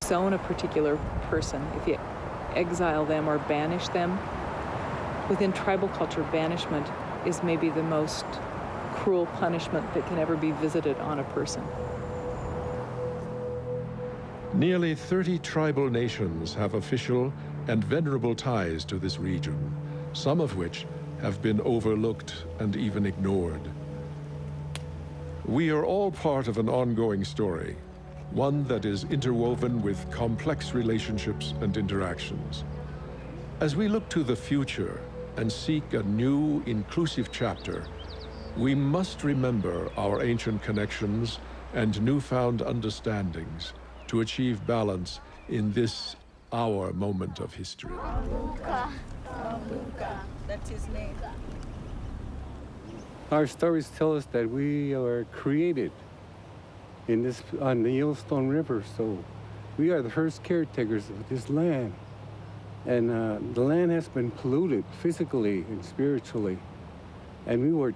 disown a particular person, if you exile them or banish them, within tribal culture, banishment is maybe the most cruel punishment that can ever be visited on a person. Nearly 30 tribal nations have official and venerable ties to this region, some of which have been overlooked and even ignored. We are all part of an ongoing story, one that is interwoven with complex relationships and interactions. As we look to the future and seek a new, inclusive chapter, we must remember our ancient connections and newfound understandings to achieve balance in this, our moment of history. That's his name. Our stories tell us that we are created on the Yellowstone River, so we are the first caretakers of this land. And the land has been polluted physically and spiritually. And we were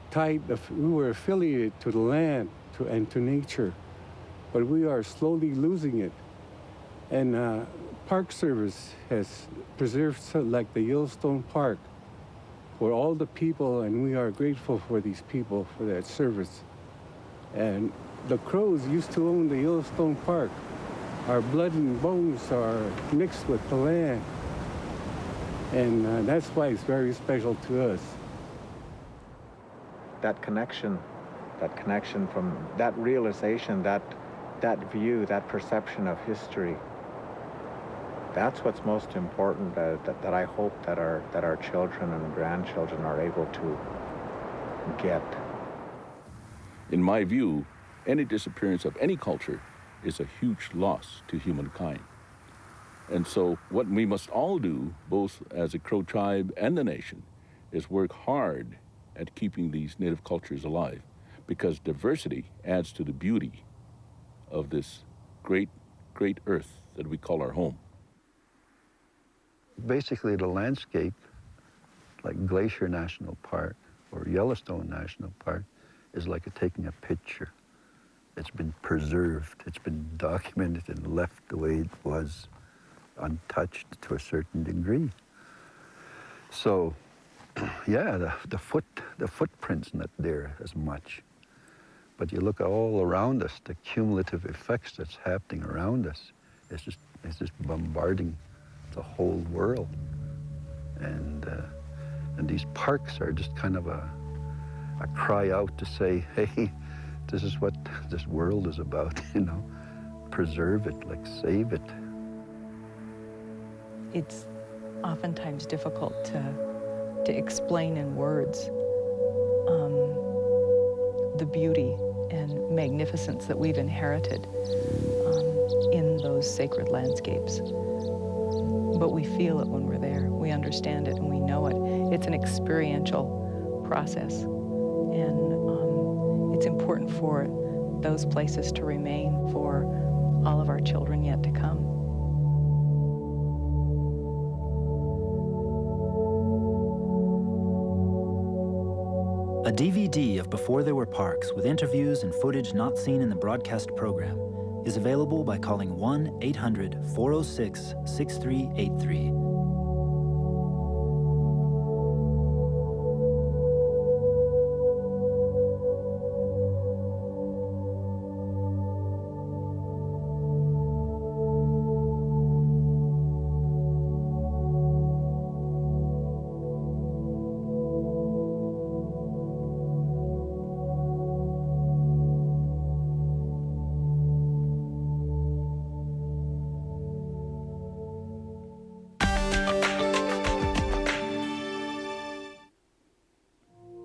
affiliated to the land and to nature, but we are slowly losing it. And Park Service has preserved like the Yellowstone Park for all the people, and we are grateful for these people for that service. And the Crows used to own the Yellowstone Park. Our blood and bones are mixed with the land. And that's why it's very special to us. That connection from that realization, that view, that perception of history, that's what's most important, that I hope that our children and grandchildren are able to get. In my view, any disappearance of any culture is a huge loss to humankind. And so what we must all do, both as a Crow tribe and the nation, is work hard at keeping these native cultures alive, because diversity adds to the beauty of this great, great earth that we call our home. Basically, the landscape, like Glacier National Park or Yellowstone National Park, is like taking a picture. It's been preserved, it's been documented and left the way it was, untouched to a certain degree. So, yeah, the footprint's not there as much. But you look all around us, the cumulative effects that's happening around us, it's just bombarding the whole world. And these parks are just kind of a cry out to say, hey, this is what this world is about, you know. Preserve it, like save it. It's oftentimes difficult to explain in words the beauty and magnificence that we've inherited in those sacred landscapes. But we feel it when we're there. We understand it and we know it. It's an experiential process. And it's important for those places to remain for all of our children yet to come. A DVD of Before There Were Parks with interviews and footage not seen in the broadcast program is available by calling 1-800-406-6383.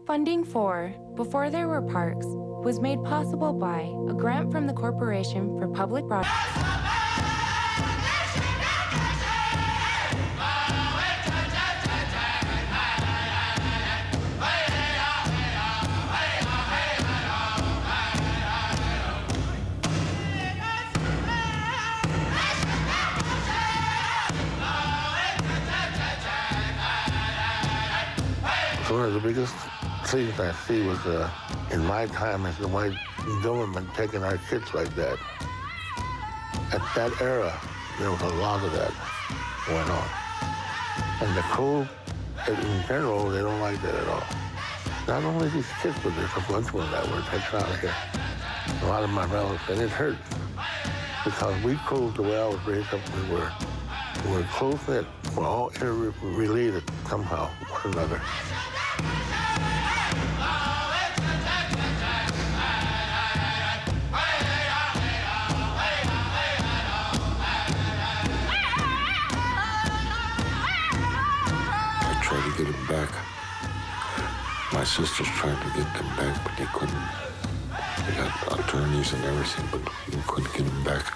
Funding for Before There Were Parks was made possible by a grant from the Corporation for Public Broadcasting. One of the biggest things I see was in my time as the white government taking our kids like that. At that era, there was a lot of that going on. And the code, in general, they don't like that at all. Not only these kids, but there's a bunch of them that were taken out of here. A lot of my relatives, and it hurt. Because we closed the way I was raised up, we were close-knit. We're all interrelated somehow, one another. I tried to get him back. My sisters tried to get them back, but they couldn't. They got attorneys and everything, but you couldn't get them back.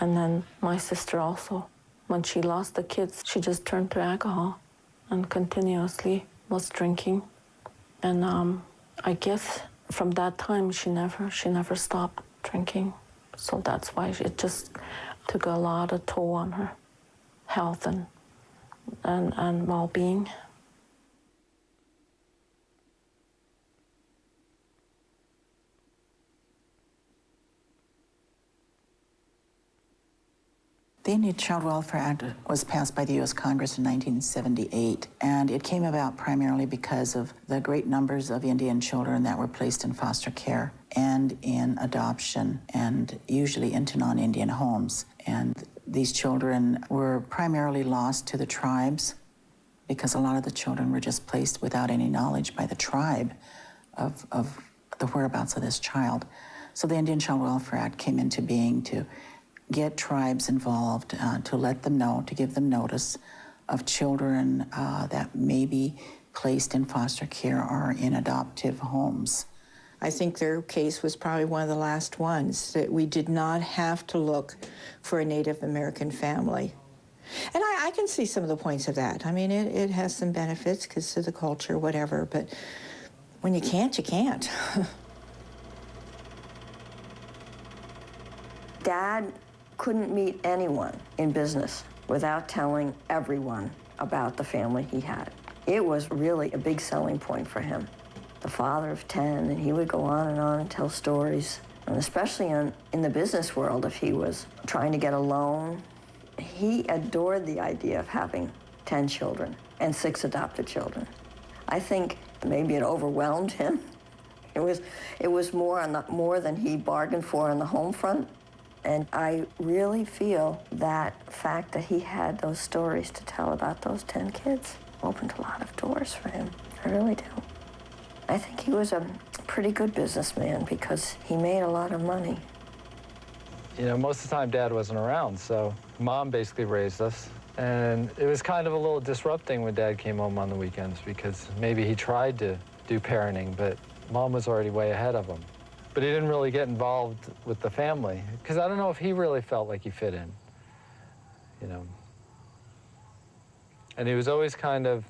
And then my sister also, when she lost the kids, she just turned to alcohol and continuously was drinking. And I guess from that time, she never stopped drinking. So that's why it just took a lot of toll on her health and well-being. The Indian Child Welfare Act was passed by the U.S. Congress in 1978, and it came about primarily because of the great numbers of Indian children that were placed in foster care and in adoption, and usually into non-Indian homes. And these children were primarily lost to the tribes because a lot of the children were just placed without any knowledge by the tribe of the whereabouts of this child. So the Indian Child Welfare Act came into being to get tribes involved, to let them know, to give them notice of children that may be placed in foster care or in adoptive homes. I think their case was probably one of the last ones, that we did not have to look for a Native American family. And I can see some of the points of that. I mean, it has some benefits because of the culture, whatever, but when you can't, you can't. Dad couldn't meet anyone in business without telling everyone about the family he had. It was really a big selling point for him. The father of 10, and he would go on and tell stories. And especially in the business world, if he was trying to get a loan, he adored the idea of having 10 children and 6 adopted children. I think maybe it overwhelmed him. It was more than he bargained for on the home front. And I really feel that fact that he had those stories to tell about those 10 kids opened a lot of doors for him. I really do. I think he was a pretty good businessman because he made a lot of money. You know, most of the time Dad wasn't around, so Mom basically raised us. And it was kind of a little disrupting when Dad came home on the weekends because maybe he tried to do parenting, but Mom was already way ahead of him. But he didn't really get involved with the family, because I don't know if he really felt like he fit in, you know. And he was always kind of,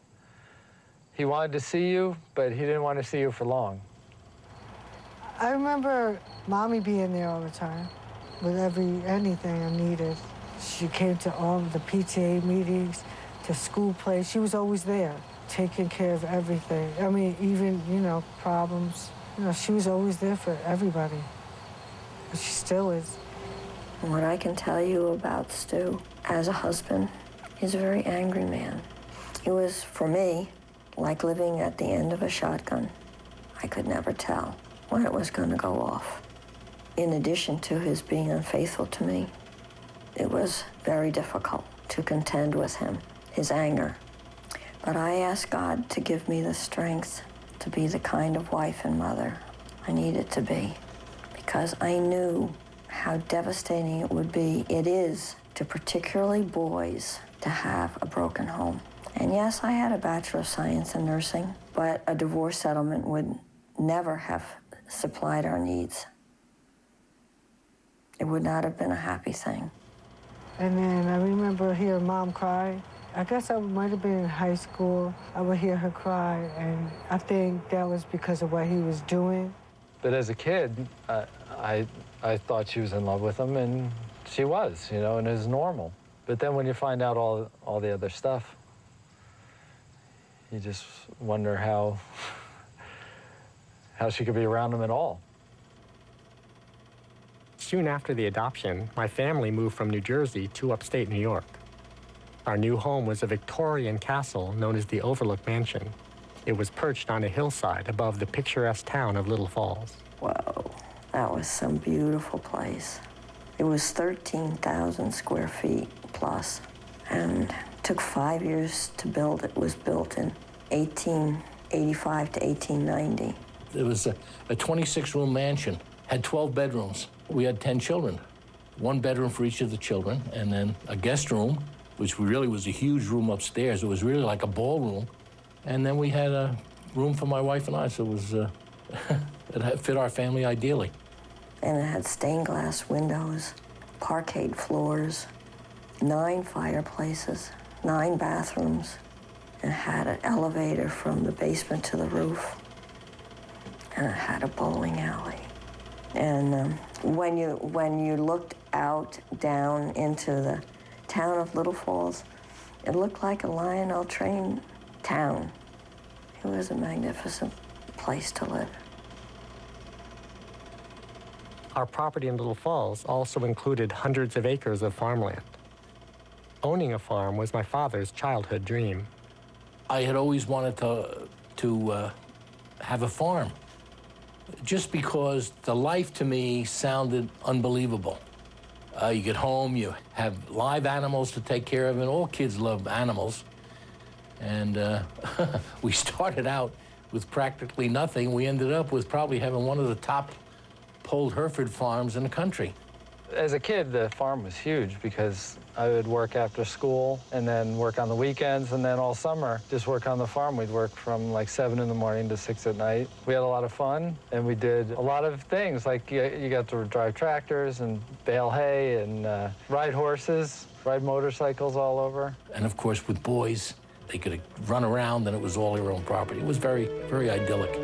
he wanted to see you, but he didn't want to see you for long. I remember Mommy being there all the time with anything I needed. She came to all of the PTA meetings, to school plays. She was always there, taking care of everything. I mean, even, you know, problems. You know, she was always there for everybody. She still is. What I can tell you about Stu as a husband, he's a very angry man. It was, for me, like living at the end of a shotgun. I could never tell when it was going to go off. In addition to his being unfaithful to me, it was very difficult to contend with him, his anger. But I asked God to give me the strength to be the kind of wife and mother I needed to be, because I knew how devastating it is to particularly boys to have a broken home. And yes, I had a Bachelor of Science in nursing, but a divorce settlement would never have supplied our needs. It would not have been a happy thing. And then I remember hearing Mom cry. I guess I might have been in high school. I would hear her cry, and I think that was because of what he was doing. But as a kid, I thought she was in love with him, and she was, you know, and it was normal. But then when you find out all the other stuff, you just wonder how she could be around him at all. soon after the adoption, my family moved from New Jersey to upstate New York. Our new home was a Victorian castle known as the Overlook Mansion. It was perched on a hillside above the picturesque town of Little Falls. Whoa, that was some beautiful place. It was 13,000 square feet plus, and took 5 years to build. It was built in 1885 to 1890. It was a 26-room mansion, had 12 bedrooms. We had 10 children, 1 bedroom for each of the children, and then a guest room, which really was a huge room upstairs. It was really like a ballroom. And then we had a room for my wife and I, so it was, it fit our family ideally. And it had stained glass windows, parquet floors, 9 fireplaces, 9 bathrooms, and it had an elevator from the basement to the roof. And it had a bowling alley. And when you looked out down into the town of Little Falls, it looked like a Lionel train town. It was a magnificent place to live. Our property in Little Falls also included hundreds of acres of farmland. Owning a farm was my father's childhood dream. I had always wanted to have a farm, just because the life to me sounded unbelievable. You get home, you have live animals to take care of, and all kids love animals. And we started out with practically nothing. We ended up with probably having one of the top polled Hereford farms in the country. As a kid, the farm was huge because I would work after school and then work on the weekends, and then all summer just work on the farm. We'd work from like 7 in the morning to 6 at night. We had a lot of fun, and we did a lot of things, like you got to drive tractors and bale hay and ride horses, ride motorcycles all over. And of course, with boys, they could run around, and it was all their own property. It was very, very idyllic.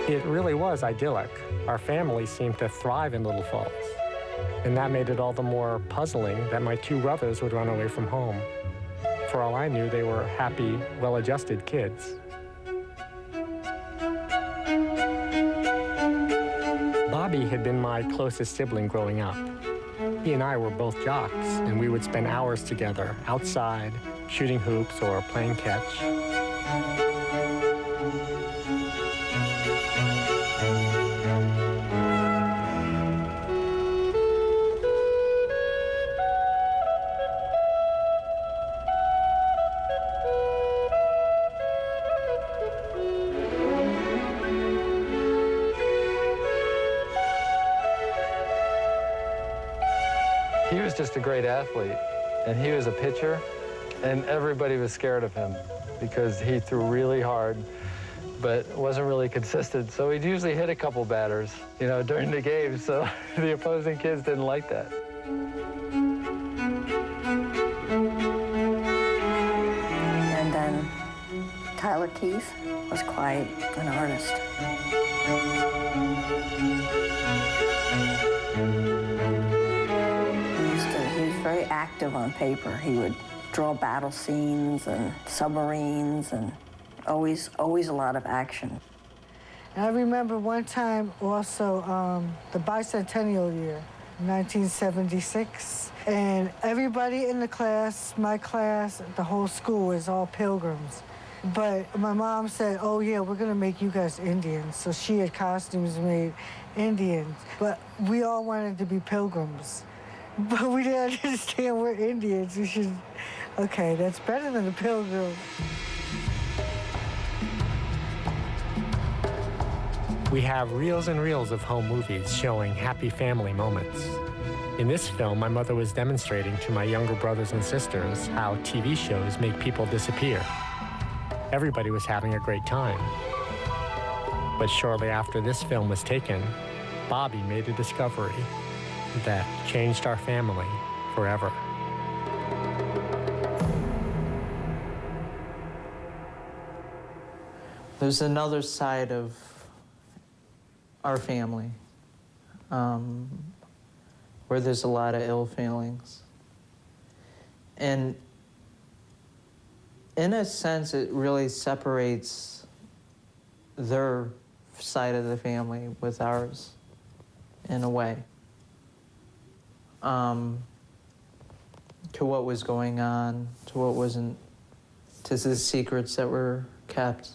It really was idyllic. Our family seemed to thrive in Little Falls. And that made it all the more puzzling that my 2 brothers would run away from home. For all I knew, they were happy, well-adjusted kids. Bobby had been my closest sibling growing up. He and I were both jocks, and we would spend hours together outside, shooting hoops or playing catch. He was just a great athlete, and he was a pitcher, and everybody was scared of him because he threw really hard, but wasn't really consistent. So he'd usually hit a couple batters, you know, during the game, so the opposing kids didn't like that. And then Tyler Keith was quite an artist. He was very active on paper. He would draw battle scenes and submarines, and always a lot of action. And I remember one time also the bicentennial year, 1976, and everybody in the class, my class, the whole school is all pilgrims. But my mom said, oh yeah, we're gonna make you guys Indians. So she had costumes made Indians, but we all wanted to be pilgrims. But we didn't understand we're Indians. We should, okay, that's better than a pilgrim. We have reels and reels of home movies showing happy family moments. In this film, my mother was demonstrating to my younger brothers and sisters how TV shows make people disappear. Everybody was having a great time. But shortly after this film was taken, Bobby made a discovery that changed our family forever. There's another side of our family where there's a lot of ill feelings. And in a sense, it really separates their side of the family with ours, in a way, to what was going on, to what wasn't, to the secrets that were kept.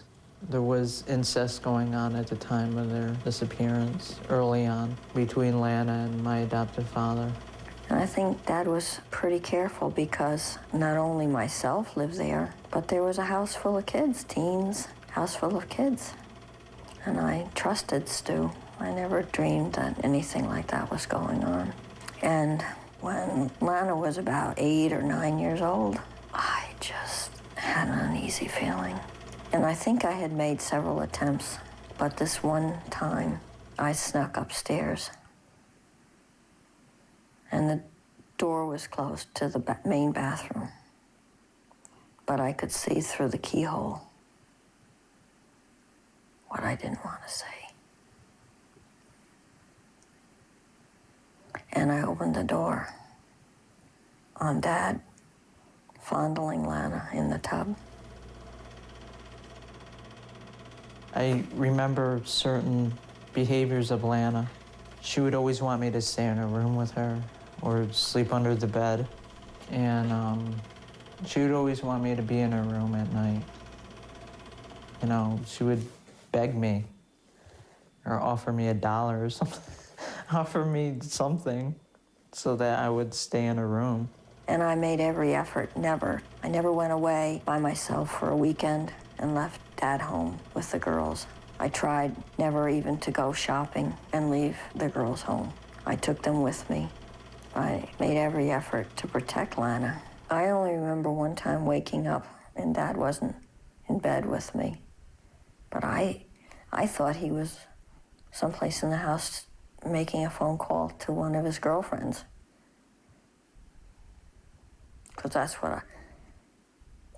There was incest going on at the time of their disappearance, early on, between Lana and my adoptive father. And I think Dad was pretty careful because not only myself lived there, but there was a house full of kids, teens, house full of kids. And I trusted Stu. I never dreamed that anything like that was going on. And when Lana was about 8 or 9 years old, I just had an uneasy feeling. And I think I had made several attempts, but this one time I snuck upstairs. And the door was closed to the main bathroom, but I could see through the keyhole what I didn't want to say. And I opened the door on Dad fondling Lana in the tub. I remember certain behaviors of Lana. She would always want me to stay in her room with her or sleep under the bed. And she would always want me to be in her room at night. You know, she would beg me or offer me $1 or something, offer me something so that I would stay in her room. And I made every effort, I never went away by myself for a weekend and left Dad home with the girls. I tried never even to go shopping and leave the girls home. I took them with me. I made every effort to protect Lana. I only remember one time waking up and Dad wasn't in bed with me. But I thought he was someplace in the house making a phone call to one of his girlfriends. Because that's what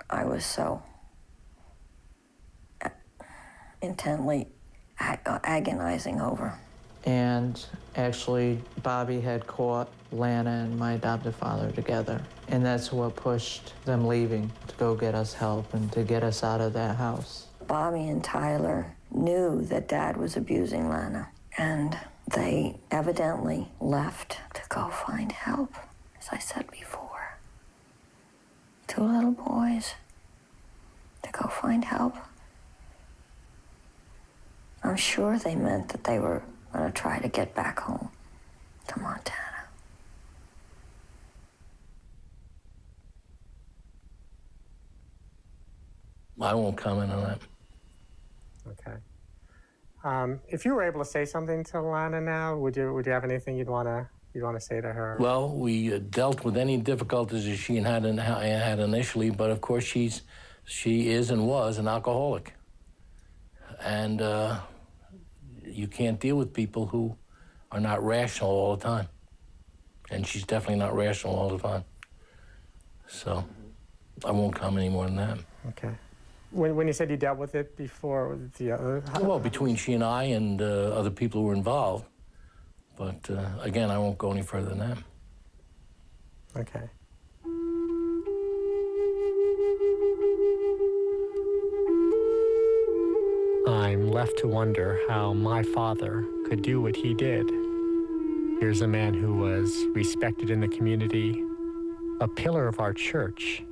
I was so intently agonizing over. And actually, Bobby had caught Lana and my adoptive father together. And that's what pushed them leaving to go get us help and to get us out of that house. Bobby and Tyler knew that Dad was abusing Lana, and they evidently left to go find help, as I said before. 2 little boys to go find help. I'm sure they meant that they were going to try to get back home to Montana. I won't comment on that. Okay. If you were able to say something to Lana now, would you have anything you'd want to say to her? Well, we dealt with any difficulties that she had initially, but of course she is and was an alcoholic, and you can't deal with people who are not rational all the time, and she's definitely not rational all the time. So I won't comment any more than that. Okay. When you said you dealt with it before, the other... Well, between she and I and other people who were involved. But again, I won't go any further than that. Okay. I'm left to wonder how my father could do what he did. Here's a man who was respected in the community, a pillar of our church.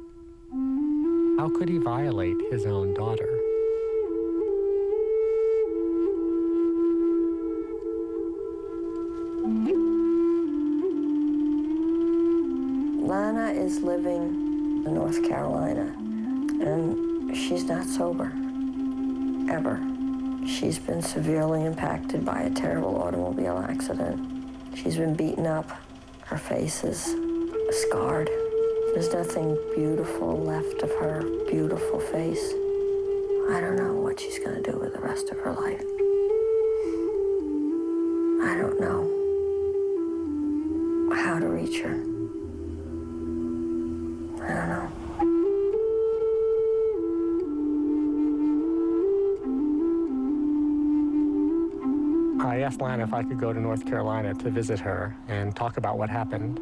How could he violate his own daughter? Lana is living in North Carolina, and she's not sober, ever. She's been severely impacted by a terrible automobile accident. She's been beaten up. Her face is scarred. There's nothing beautiful left of her beautiful face. I don't know what she's going to do with the rest of her life. I don't know how to reach her. asked Lana if I could go to North Carolina to visit her and talk about what happened,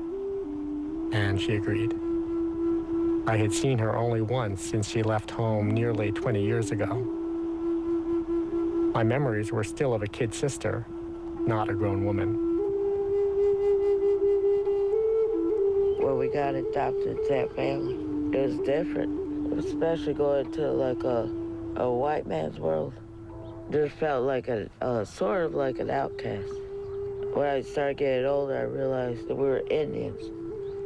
and she agreed. I had seen her only once since she left home nearly 20 years ago. My memories were still of a kid sister, not a grown woman. When we got adopted to that family, it was different, especially going to like a white man's world. Just felt like sort of like an outcast. When I started getting older, I realized that we were Indians,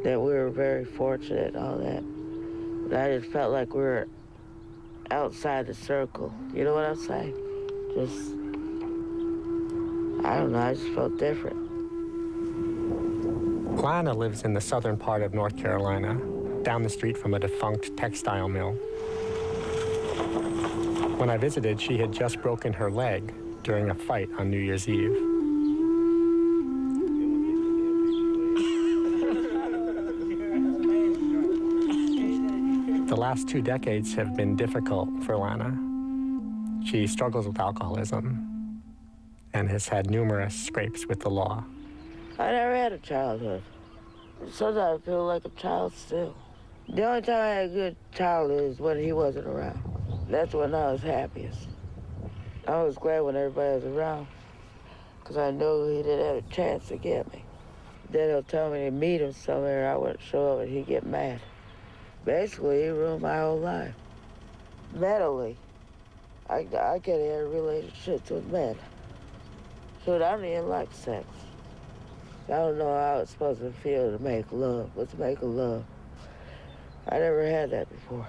that we were very fortunate and all that. But I just felt like we were outside the circle. You know what I'm saying? Just, I don't know, I just felt different. Lana lives in the southern part of North Carolina, down the street from a defunct textile mill. When I visited, she had just broken her leg during a fight on New Year's Eve. The last 2 decades have been difficult for Lana. She struggles with alcoholism and has had numerous scrapes with the law. I never had a childhood. Sometimes I feel like a child still. The only time I had a good childhood is when he wasn't around. That's when I was happiest. I was glad when everybody was around, because I knew he didn't have a chance to get me. Then he'll tell me to meet him somewhere, I wouldn't show up, and he'd get mad. Basically, he ruined my whole life. Mentally, I can't have relationships with men. Shoot, I don't even like sex. I don't know how it's supposed to feel to make love. What's making love? I never had that before.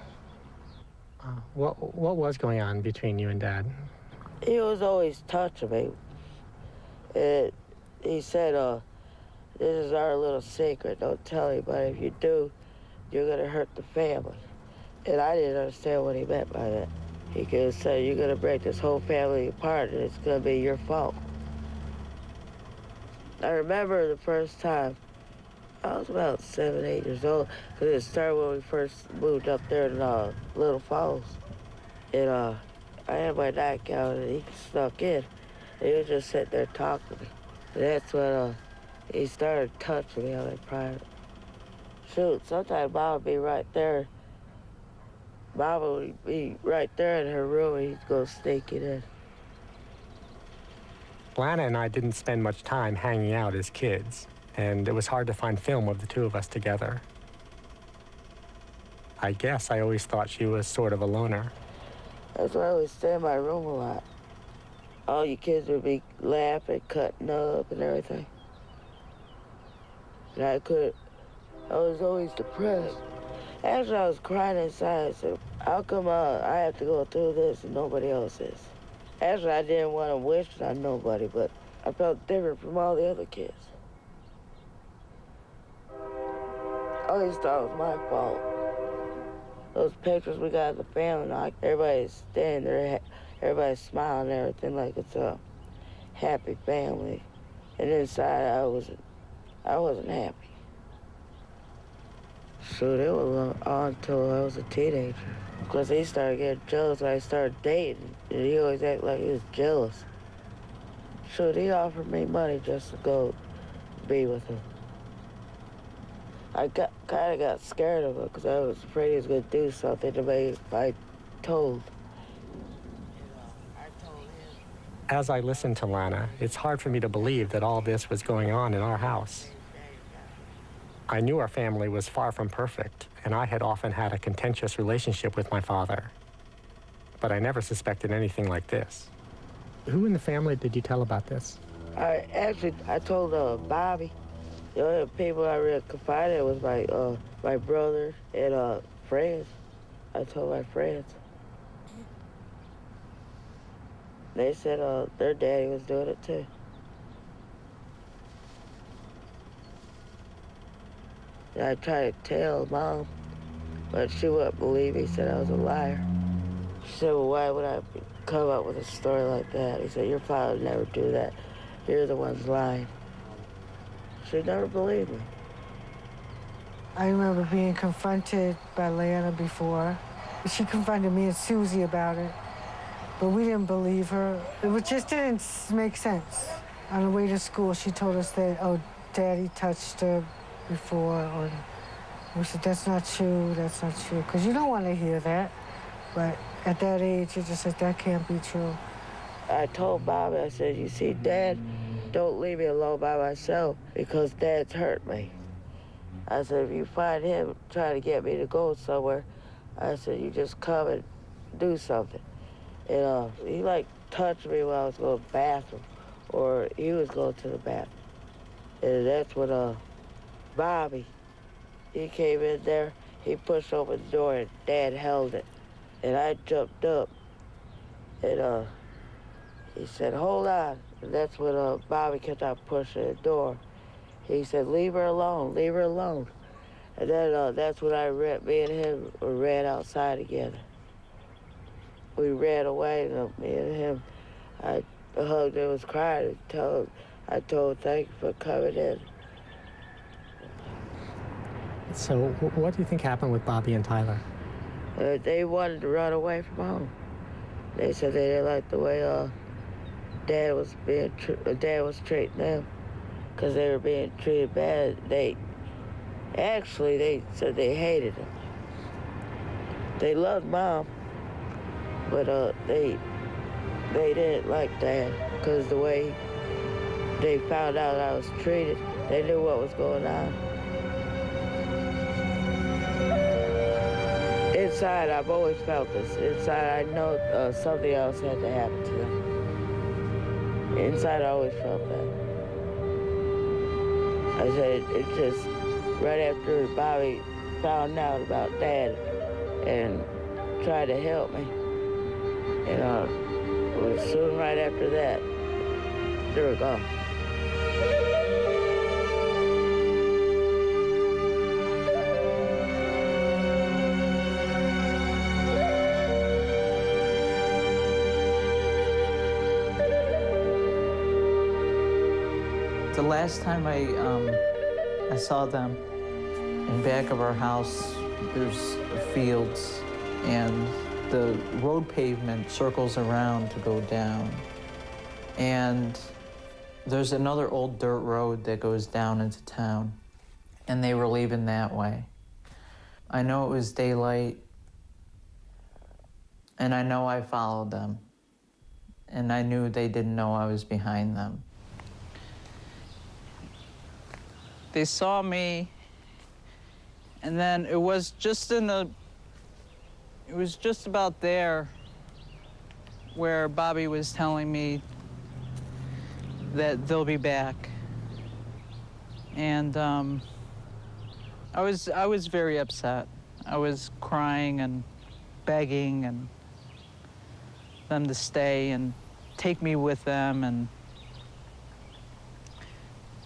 What was going on between you and Dad? He was always touching me. He said, this is our little secret. Don't tell anybody. If you do, you're going to hurt the family. And I didn't understand what he meant by that. He could have said, you're going to break this whole family apart, and it's going to be your fault. I remember the first time, I was about 7, 8 years old, because it started when we first moved up there to Little Falls. And I had my nightgown, and he snuck in. And he was just sitting there talking to me. And that's when he started touching me on my private. Shoot, sometimes Mom would be right there. Mama would be right there in her room, and he'd go sneaking in. Lana and I didn't spend much time hanging out as kids, and it was hard to find film of the two of us together. I guess I always thought she was sort of a loner. That's why I would stay in my room a lot. All you kids would be laughing, cutting up, and everything. And I was always depressed. Actually, I was crying inside. I said, how come I have to go through this and nobody else is? Actually, I didn't want to wish it on nobody, but I felt different from all the other kids. I always thought it was my fault. Those pictures we got of the family, like everybody's standing there, everybody's smiling and everything like it's a happy family. And inside, I wasn't happy. So it was on until I was a teenager. Because he started getting jealous when I started dating. And he always acted like he was jealous. So he offered me money just to go be with him. I kind of got scared of him because I was afraid he was going to do something to me if I told. As I listened to Lana, it's hard for me to believe that all this was going on in our house. I knew our family was far from perfect, and I had often had a contentious relationship with my father. But I never suspected anything like this. Who in the family did you tell about this? I told Bobby. The only people I really confided was my brother and friends. I told my friends. They said their daddy was doing it too. And I tried to tell Mom, but she wouldn't believe me. She said I was a liar. She said, well, why would I come up with a story like that? He said, your father would never do that. You're the ones lying. She never believed me. I remember being confronted by Lana before. She confronted me and Susie about it, but we didn't believe her. It just didn't make sense. On the way to school, she told us that, oh, Daddy touched her before, or we said, that's not true, because you don't want to hear that. But at that age, you just said, that can't be true. I told Bobby, I said, you see, Dad, don't leave me alone by myself because Dad's hurt me. I said, if you find him trying to get me to go somewhere, I said, you just come and do something. And he, like, touched me while I was going to the bathroom, or he was going to the bathroom. And that's when Bobby, he came in there, he pushed open the door, and Dad held it. And I jumped up, and he said, hold on. And that's when Bobby kept on pushing the door. He said, leave her alone, leave her alone. And then that's when me and him ran outside together. We ran away, and me and him, I hugged him, was crying, and I told him, thank you for coming in. So what do you think happened with Bobby and Tyler? They wanted to run away from home. They said they didn't like the way Dad was treating them, because they were being treated bad. They said they hated him. They loved Mom, but they didn't like Dad, because the way they found out I was treated, they knew what was going on. Inside, I've always felt this. Inside, I know something else had to happen to them. Inside, I always felt that. I said, it just, right after Bobby found out about Dad and tried to help me, and it was soon right after that, they were gone. The last time I saw them, in back of our house, there's fields, and the road pavement circles around to go down. And there's another old dirt road that goes down into town, and they were leaving that way. I know it was daylight, and I know I followed them, and I knew they didn't know I was behind them. They saw me, and then it was just about there where Bobby was telling me that they'll be back. And I was very upset. I was crying and begging and them to stay and take me with them, and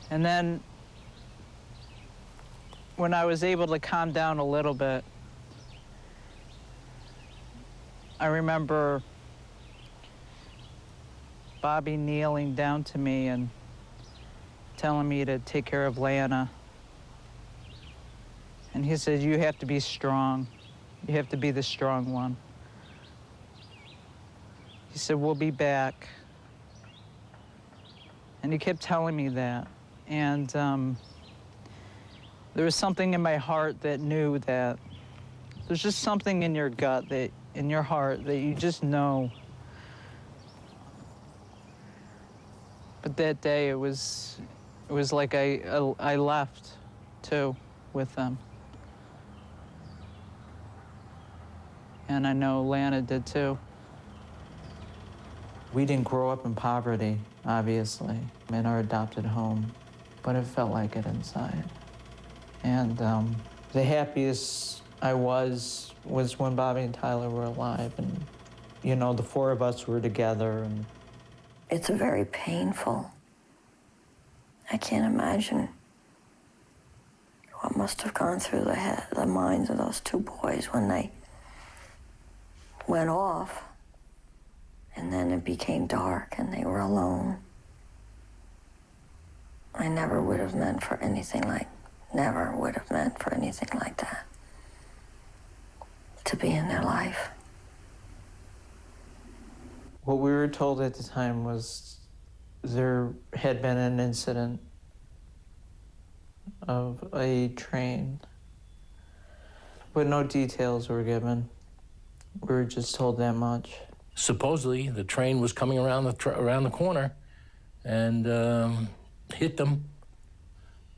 then when I was able to calm down a little bit, I remember Bobby kneeling down to me and telling me to take care of Lana. And he said, you have to be strong. You have to be the strong one. He said, we'll be back. And he kept telling me that. And there was something in my heart that knew that. There's just something in your gut, in your heart, that you just know. But that day, it was like I left, too, with them. And I know Lana did, too. We didn't grow up in poverty, obviously, in our adopted home, but it felt like it inside. And the happiest I was when Bobby and Tyler were alive, and, you know, the four of us were together. And it's very painful. I can't imagine what must have gone through the minds of those two boys when they went off, and then it became dark and they were alone. I never would have meant for anything like that to be in their life. What we were told at the time was there had been an incident of a train, but no details were given. We were just told that much. Supposedly, the train was coming around the corner and hit them.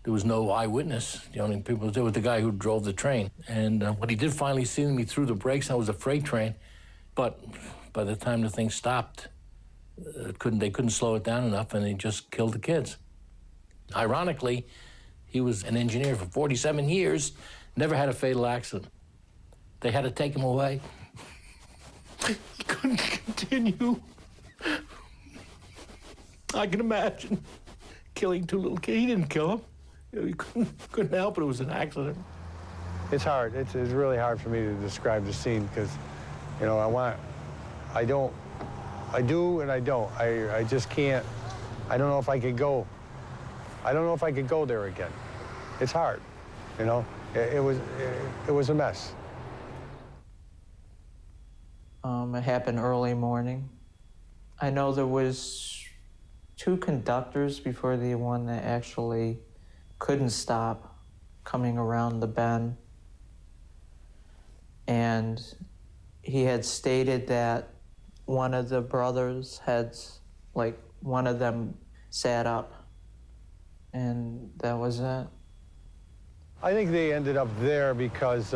There was no eyewitness. The only people there was the guy who drove the train. And when he did finally see me through the brakes, that was a freight train. But by the time the thing stopped, they couldn't slow it down enough, and they just killed the kids. Ironically, he was an engineer for 47 years, never had a fatal accident. They had to take him away. He couldn't continue. I can imagine killing two little kids. He didn't kill them. You couldn't help it. It was an accident. It's hard. It's really hard for me to describe the scene because, you know, I do and I don't. I just can't. I don't know if I could go. I don't know if I could go there again. It's hard, you know. It was a mess. It happened early morning. I know there was 2 conductors before the one that actually couldn't stop coming around the bend. And he had stated that one of the brothers had, like, one of them sat up, and that was it. I think they ended up there because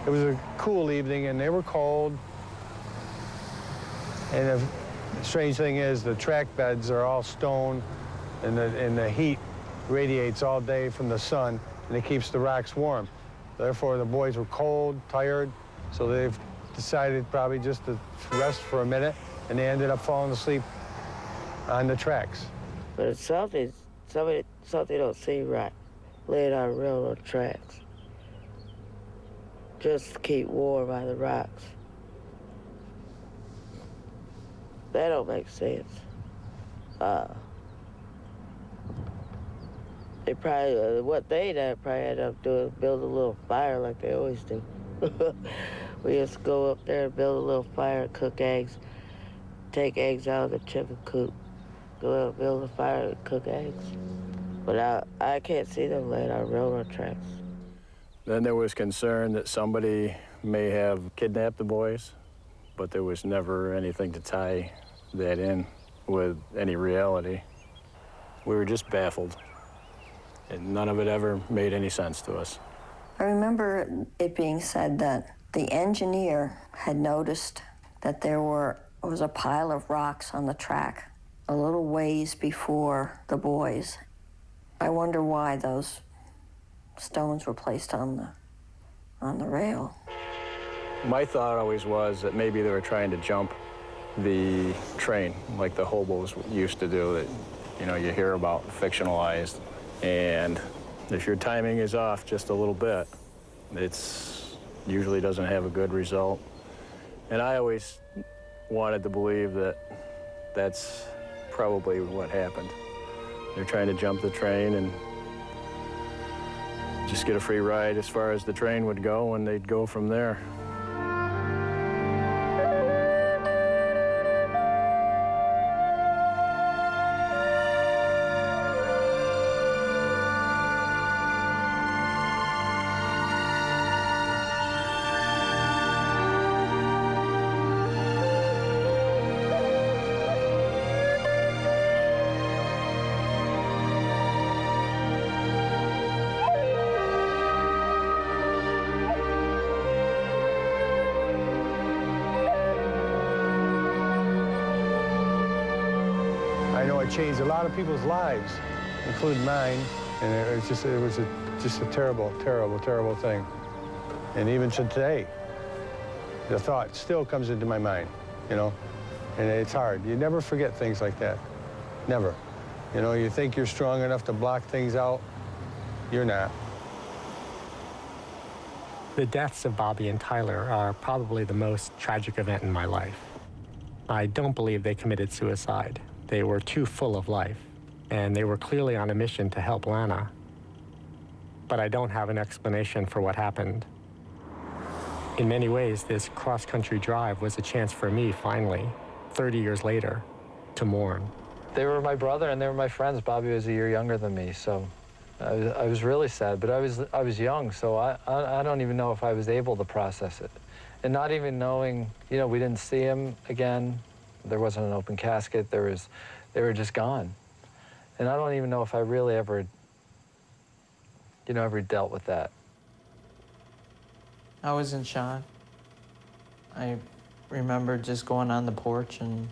it was a cool evening and they were cold. And the strange thing is the track beds are all stone and the heat radiates all day from the sun and it keeps the rocks warm. Therefore, the boys were cold, tired, so they've decided probably just to rest for a minute, and they ended up falling asleep on the tracks. But it's something don't seem right, laying on railroad tracks. Just to keep warm by the rocks. That don't make sense. They probably, what they probably ended up doing is build a little fire like they always do. We just go up there and build a little fire, cook eggs, take eggs out of the chicken coop, go out, build a fire, and cook eggs. But I can't see them laying on railroad tracks. Then there was concern that somebody may have kidnapped the boys, but there was never anything to tie that in with any reality. We were just baffled, and none of it ever made any sense to us. I remember it being said that the engineer had noticed that there was a pile of rocks on the track a little ways before the boys. I wonder why those stones were placed on the rail. My thought always was that maybe they were trying to jump the train like the hobos used to do, that, you know, you hear about fictionalized. And if your timing is off just a little bit, it's usually doesn't have a good result. And I always wanted to believe that that's probably what happened. They're trying to jump the train and just get a free ride as far as the train would go, and they'd go from there. I know it changed a lot of people's lives, including mine, and it was just a terrible, terrible, terrible thing. And even to today, the thought still comes into my mind, you know, and it's hard. You never forget things like that, never. You know, you think you're strong enough to block things out, you're not. The deaths of Bobby and Tyler are probably the most tragic event in my life. I don't believe they committed suicide. They were too full of life, and they were clearly on a mission to help Lana. But I don't have an explanation for what happened. In many ways, this cross-country drive was a chance for me, finally, 30 years later, to mourn. They were my brother and they were my friends. Bobby was a year younger than me, so I was really sad. But I was young, so I don't even know if I was able to process it. And not even knowing, you know, we didn't see him again. There wasn't an open casket. They were just gone. And I don't even know if I really ever, you know, ever dealt with that. I was in shock. I remember just going on the porch, and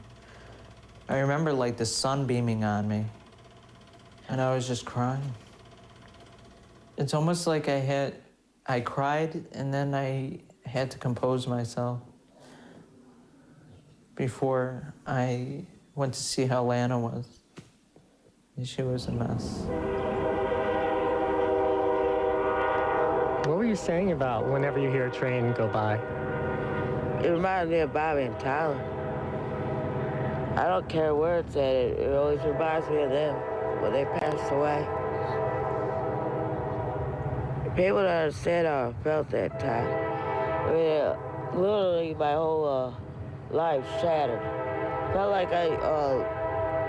I remember like the sun beaming on me, and I was just crying. It's almost like I cried and then I had to compose myself before I went to see how Lana was. She was a mess. What were you saying about whenever you hear a train go by? It reminds me of Bobby and Tyler. I don't care where it's at, it always reminds me of them when they passed away. People don't understand how I felt that time. I mean, literally my whole life shattered. Felt like I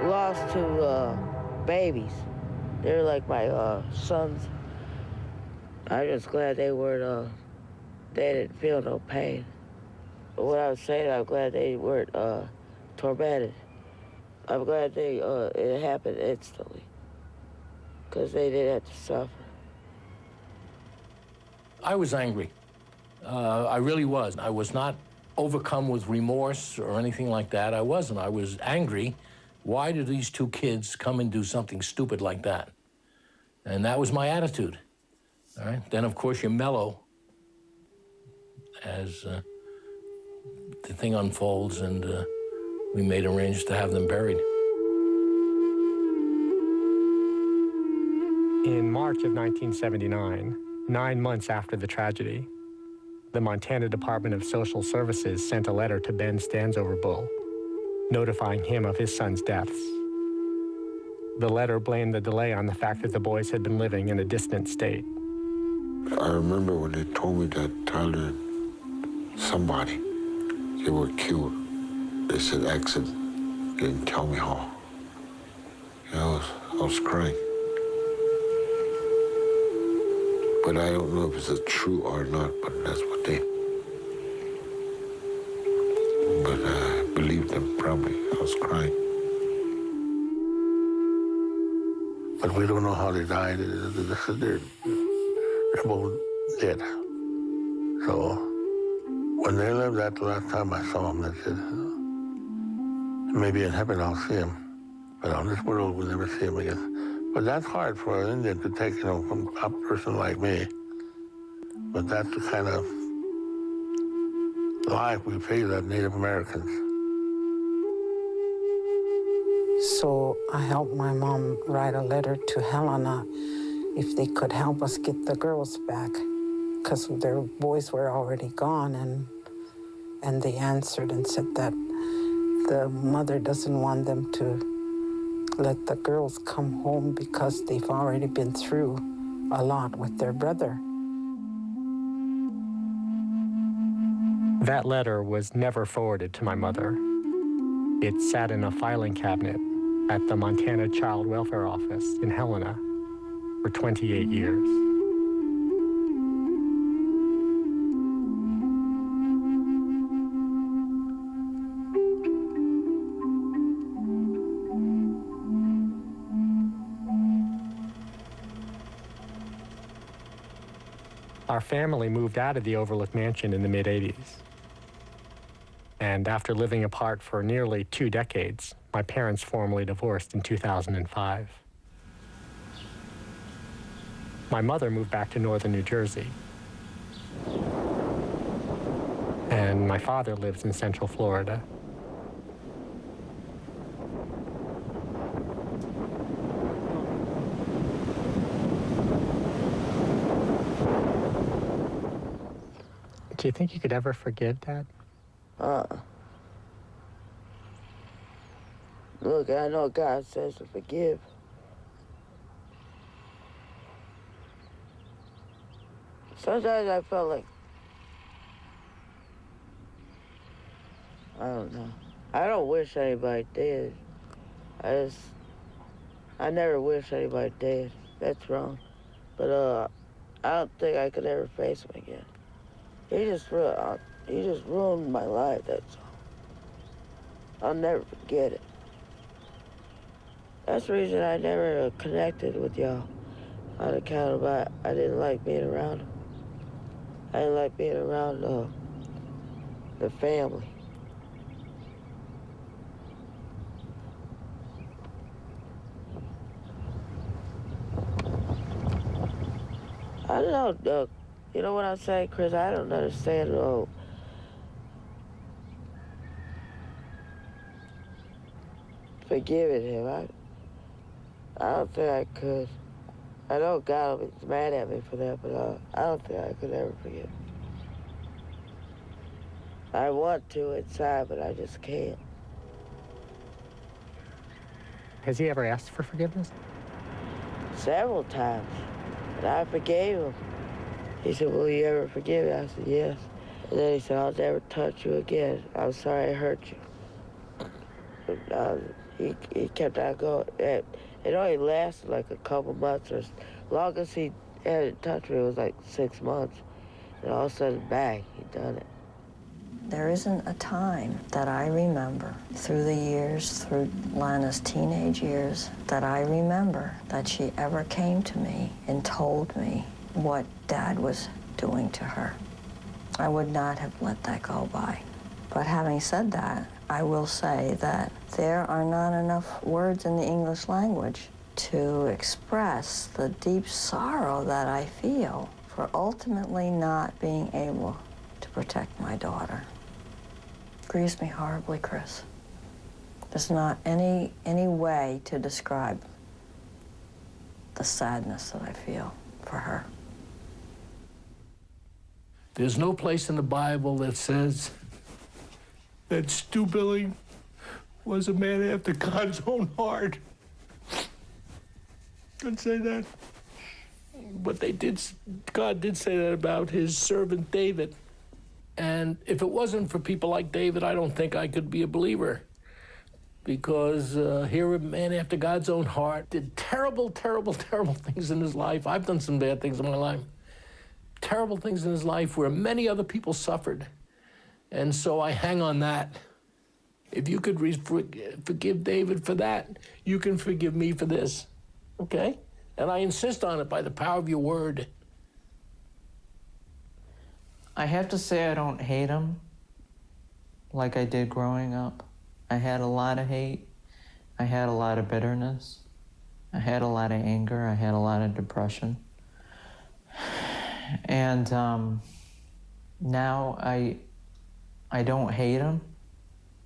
lost two babies. They were like my sons. I'm just glad they weren't, they didn't feel no pain. But what I was saying, I'm glad they weren't tormented. I'm glad it happened instantly, because they didn't have to suffer. I was angry. I really was. I was not overcome with remorse or anything like that. I wasn't. I was angry. Why did these two kids come and do something stupid like that? And that was my attitude. All right. Then, of course, you mellow as the thing unfolds, and we made arrangements to have them buried. In March of 1979, 9 months after the tragedy, the Montana Department of Social Services sent a letter to Ben Stansover-Bull, notifying him of his son's deaths. The letter blamed the delay on the fact that the boys had been living in a distant state. I remember when they told me that Tyler and somebody, they were killed. They said accident. They didn't tell me how. I was crying. But I don't know if it's true or not, but that's what they... But I believed them, probably. I was crying. But we don't know how they died. They're both dead. So when they lived, that the last time I saw them, they said, maybe in heaven I'll see him. But on this world, we'll never see him again. But that's hard for an Indian to take, from a person like me. But that's the kind of life we face as Native Americans. So I helped my mom write a letter to Helena if they could help us get the girls back, because their boys were already gone, and they answered and said that the mother doesn't want them to let the girls come home because they've already been through a lot with their brother. That letter was never forwarded to my mother. It sat in a filing cabinet at the Montana Child Welfare Office in Helena for 28 years. Our family moved out of the Overlook Mansion in the mid-'80s. And after living apart for nearly 2 decades, my parents formally divorced in 2005. My mother moved back to northern New Jersey. And my father lives in central Florida. Do you think you could ever forgive Dad? Look, I know God says to forgive. Sometimes I felt like, I don't know. I don't wish anybody did. I never wish anybody dead. That's wrong. But I don't think I could ever face him again. He just ruined my life, that's all. I'll never forget it. That's the reason I never connected with y'all on account of I didn't like being around him. I didn't like being around the family. I don't know, you know what I'm saying, Chris? I don't understand forgiving him. I don't think I could. I know God is mad at me for that, but I don't think I could ever forgive him. I want to inside, but I just can't. Has he ever asked for forgiveness? Several times. And I forgave him. He said, will you ever forgive me? I said, yes. And then he said, I'll never touch you again. I'm sorry I hurt you. And, he kept on going. It only lasted like a couple months. As long as he hadn't touched me, it was like 6 months. And all of a sudden, bang, he'd done it. There isn't a time that I remember through the years, through Lana's teenage years, that I remember that she ever came to me and told me what Dad was doing to her. I would not have let that go by. But having said that, I will say that there are not enough words in the English language to express the deep sorrow that I feel for ultimately not being able to protect my daughter. Grieves me horribly, Chris. There's not any way to describe the sadness that I feel for her. There's no place in the Bible that says that Stu Billing was a man after God's own heart. Doesn't say that. But God did say that about his servant David. And if it wasn't for people like David, I don't think I could be a believer. Because here a man after God's own heart did terrible, terrible, terrible things in his life. I've done some bad things in my life. Terrible things in his life where many other people suffered. And so I hang on that. If you could forgive David for that, you can forgive me for this, okay? And I insist on it by the power of your word. I have to say I don't hate him like I did growing up. I had a lot of hate. I had a lot of bitterness. I had a lot of anger. I had a lot of depression. And now I don't hate him,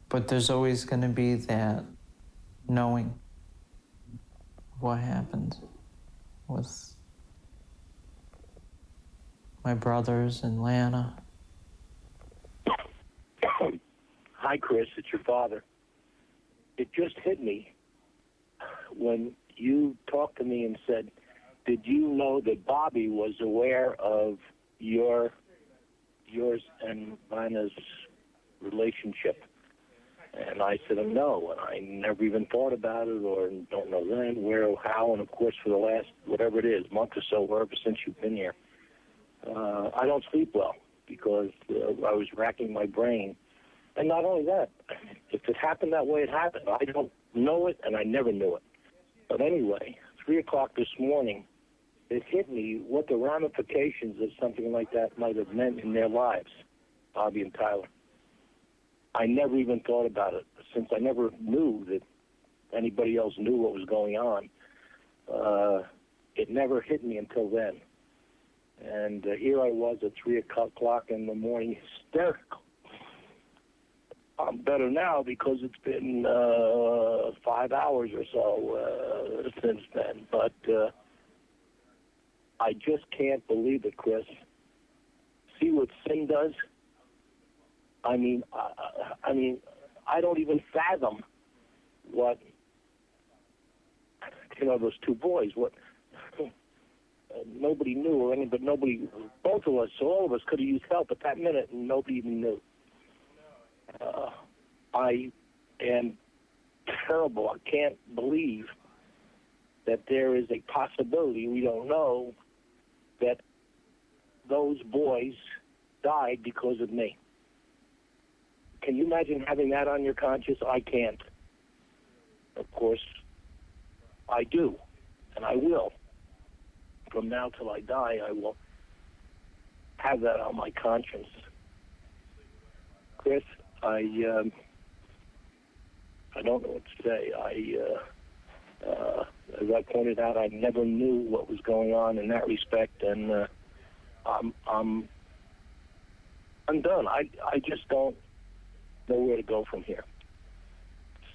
but there's always going to be that knowing what happened with my brothers and Lana. Hi, Chris. It's your father. It just hit me when you talked to me and said, did you know that Bobby was aware of yours and Lana's relationship? And I said, no, and I never even thought about it or don't know when, where, or how, and of course for the last, whatever it is, month or so, or ever since you've been here, I don't sleep well because I was racking my brain. And not only that, if it happened that way, it happened. I don't know it, and I never knew it. But anyway, 3 o'clock this morning, it hit me what the ramifications of something like that might have meant in their lives, Bobby and Tyler. I never even thought about it, since I never knew that anybody else knew what was going on. It never hit me until then. And here I was at 3 o'clock in the morning, hysterical. I'm better now because it's been 5 hours or so since then. But I just can't believe it, Chris. See what sin does? I mean, I don't even fathom what, those two boys, what nobody knew or any, but nobody, both of us, so all of us could have used help at that minute and nobody even knew. I am terrible. I can't believe that there is a possibility, we don't know, that those boys died because of me. Can you imagine having that on your conscience? I can't. Of course, I do, and I will. From now till I die, I will have that on my conscience. Chris, I don't know what to say. As I pointed out, I never knew what was going on in that respect, and I'm done. I just don't know where to go from here.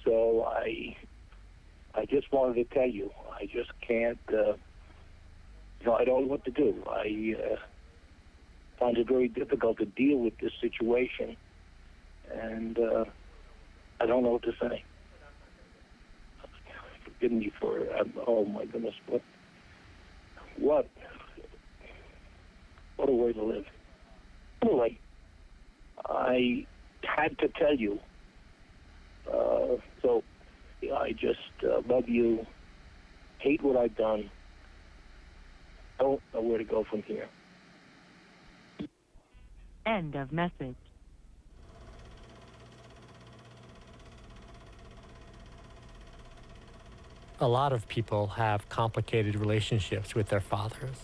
So I just wanted to tell you, I just can't. I don't know what to do. I find it very difficult to deal with this situation, and I don't know what to say. Forgive me for, oh my goodness, what a way to live. Anyway, I had to tell you, so I just love you, hate what I've done, don't know where to go from here. End of message. A lot of people have complicated relationships with their fathers.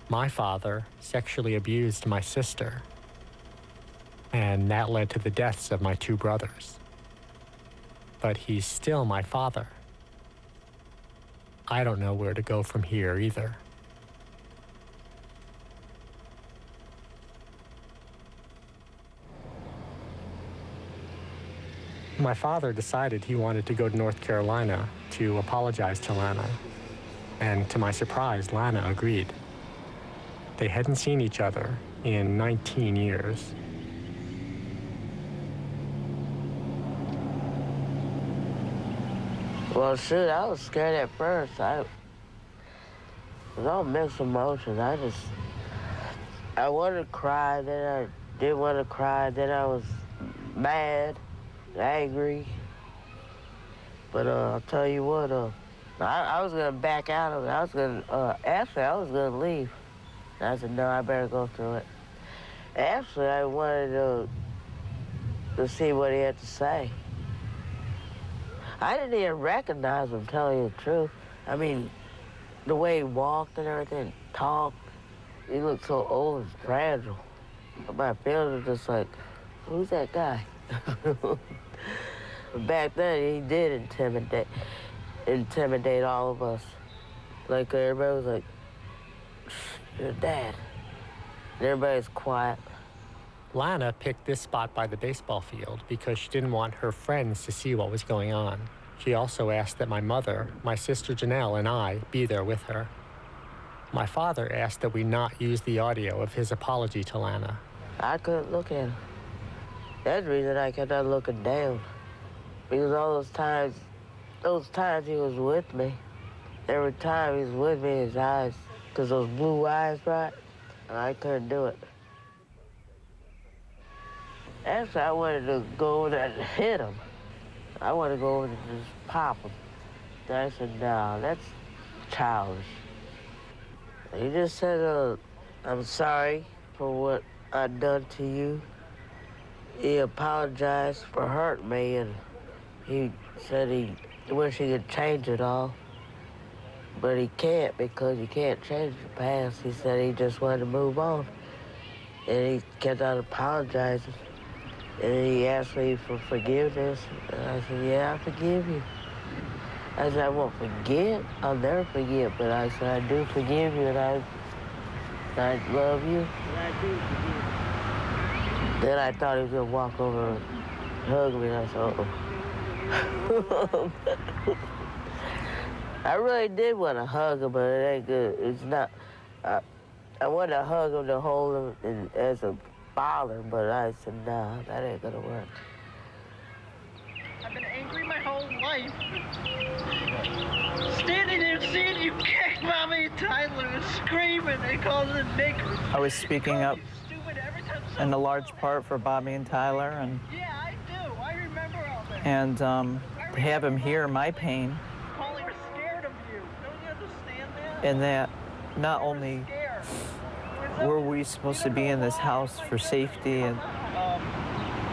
My father sexually abused my sister, and that led to the deaths of my two brothers. But he's still my father. I don't know where to go from here either. My father decided he wanted to go to North Carolina to apologize to Lana, and to my surprise, Lana agreed. They hadn't seen each other in 19 years. Well, shoot, I was scared at first. It was all mixed emotions. I wanted to cry, then I didn't want to cry, then I was mad, angry. But I'll tell you what, I was gonna back out of it. I was gonna leave. And I said, no, I better go through it. Actually, I wanted to see what he had to say. I didn't even recognize him, telling you the truth. I mean, the way he walked and everything, talked, he looked so old and fragile. My feelings were just like, who's that guy? Back then, he did intimidate all of us. Like, everybody was like, your dad. And everybody's quiet. Lana picked this spot by the baseball field because she didn't want her friends to see what was going on. She also asked that my mother, my sister Janelle, and I be there with her. My father asked that we not use the audio of his apology to Lana. I couldn't look at him. That's the reason I kept on looking down. Because all those times he was with me, every time he was with me, his eyes, because those blue eyes, right? I couldn't do it. Actually, I wanted to go over there and hit him. I wanted to go over there and just pop him. And I said, no, that's childish. He just said, I'm sorry for what I've done to you. He apologized for hurting me, and he said he wished he could change it all. But he can't, because you can't change the past. He said he just wanted to move on. And he kept on apologizing. And he asked me for forgiveness. And I said, yeah, I forgive you. I said, I won't forget. I'll never forget. But I said, I do forgive you, and I love you. And I do forgive you. Then I thought he was going to walk over and hug me, and I said, uh-oh. I really did want to hug him, but it ain't good. It's not. I wanted to hug him to hold him as a father, but I said, no, that ain't gonna work. I've been angry my whole life. Standing there seeing you kick Mommy Tyler and screaming and calling them niggers. I was speaking up in a large part for Bobby and Tyler, and yeah, I do. I remember all that. And to have him hear my pain, and that not only were we supposed to be in this house for safety, and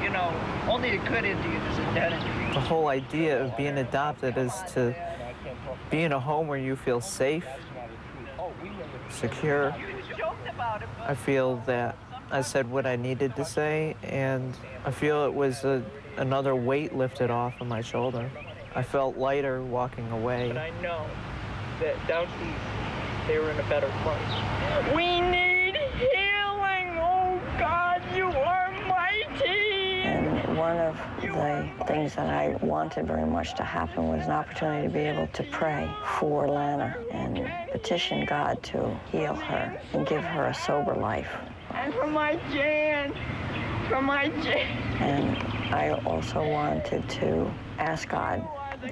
You know, only the good Indian is indebted to you. the whole idea of being adopted is to be in a home where you feel safe, secure. I feel that I said what I needed to say, and I feel it was another weight lifted off of my shoulder. I felt lighter walking away. But I know that down east, they were in a better place. We need healing, oh God, you are mighty! And one of the things that I wanted very much to happen was an opportunity to be able to pray for Lana and petition God to heal her and give her a sober life. And for my Jan, for my Jan. And I also wanted to ask God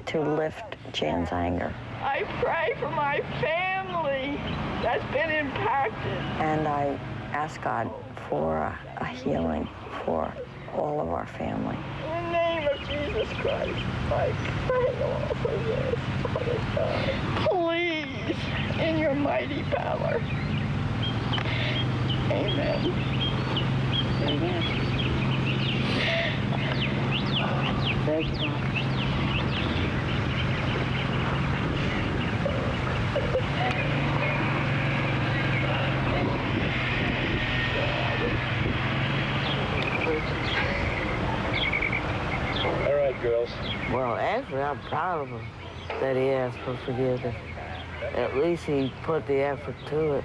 to lift Jan's anger. I pray for my family that's been impacted. And I ask God for a healing for all of our family. In the name of Jesus Christ, I pray all for this, Father God. Please, in your mighty power. Amen. Amen. Thank you, God. All right, girls. Well, actually, I'm proud of him that he asked for forgiveness. At least he put the effort to it.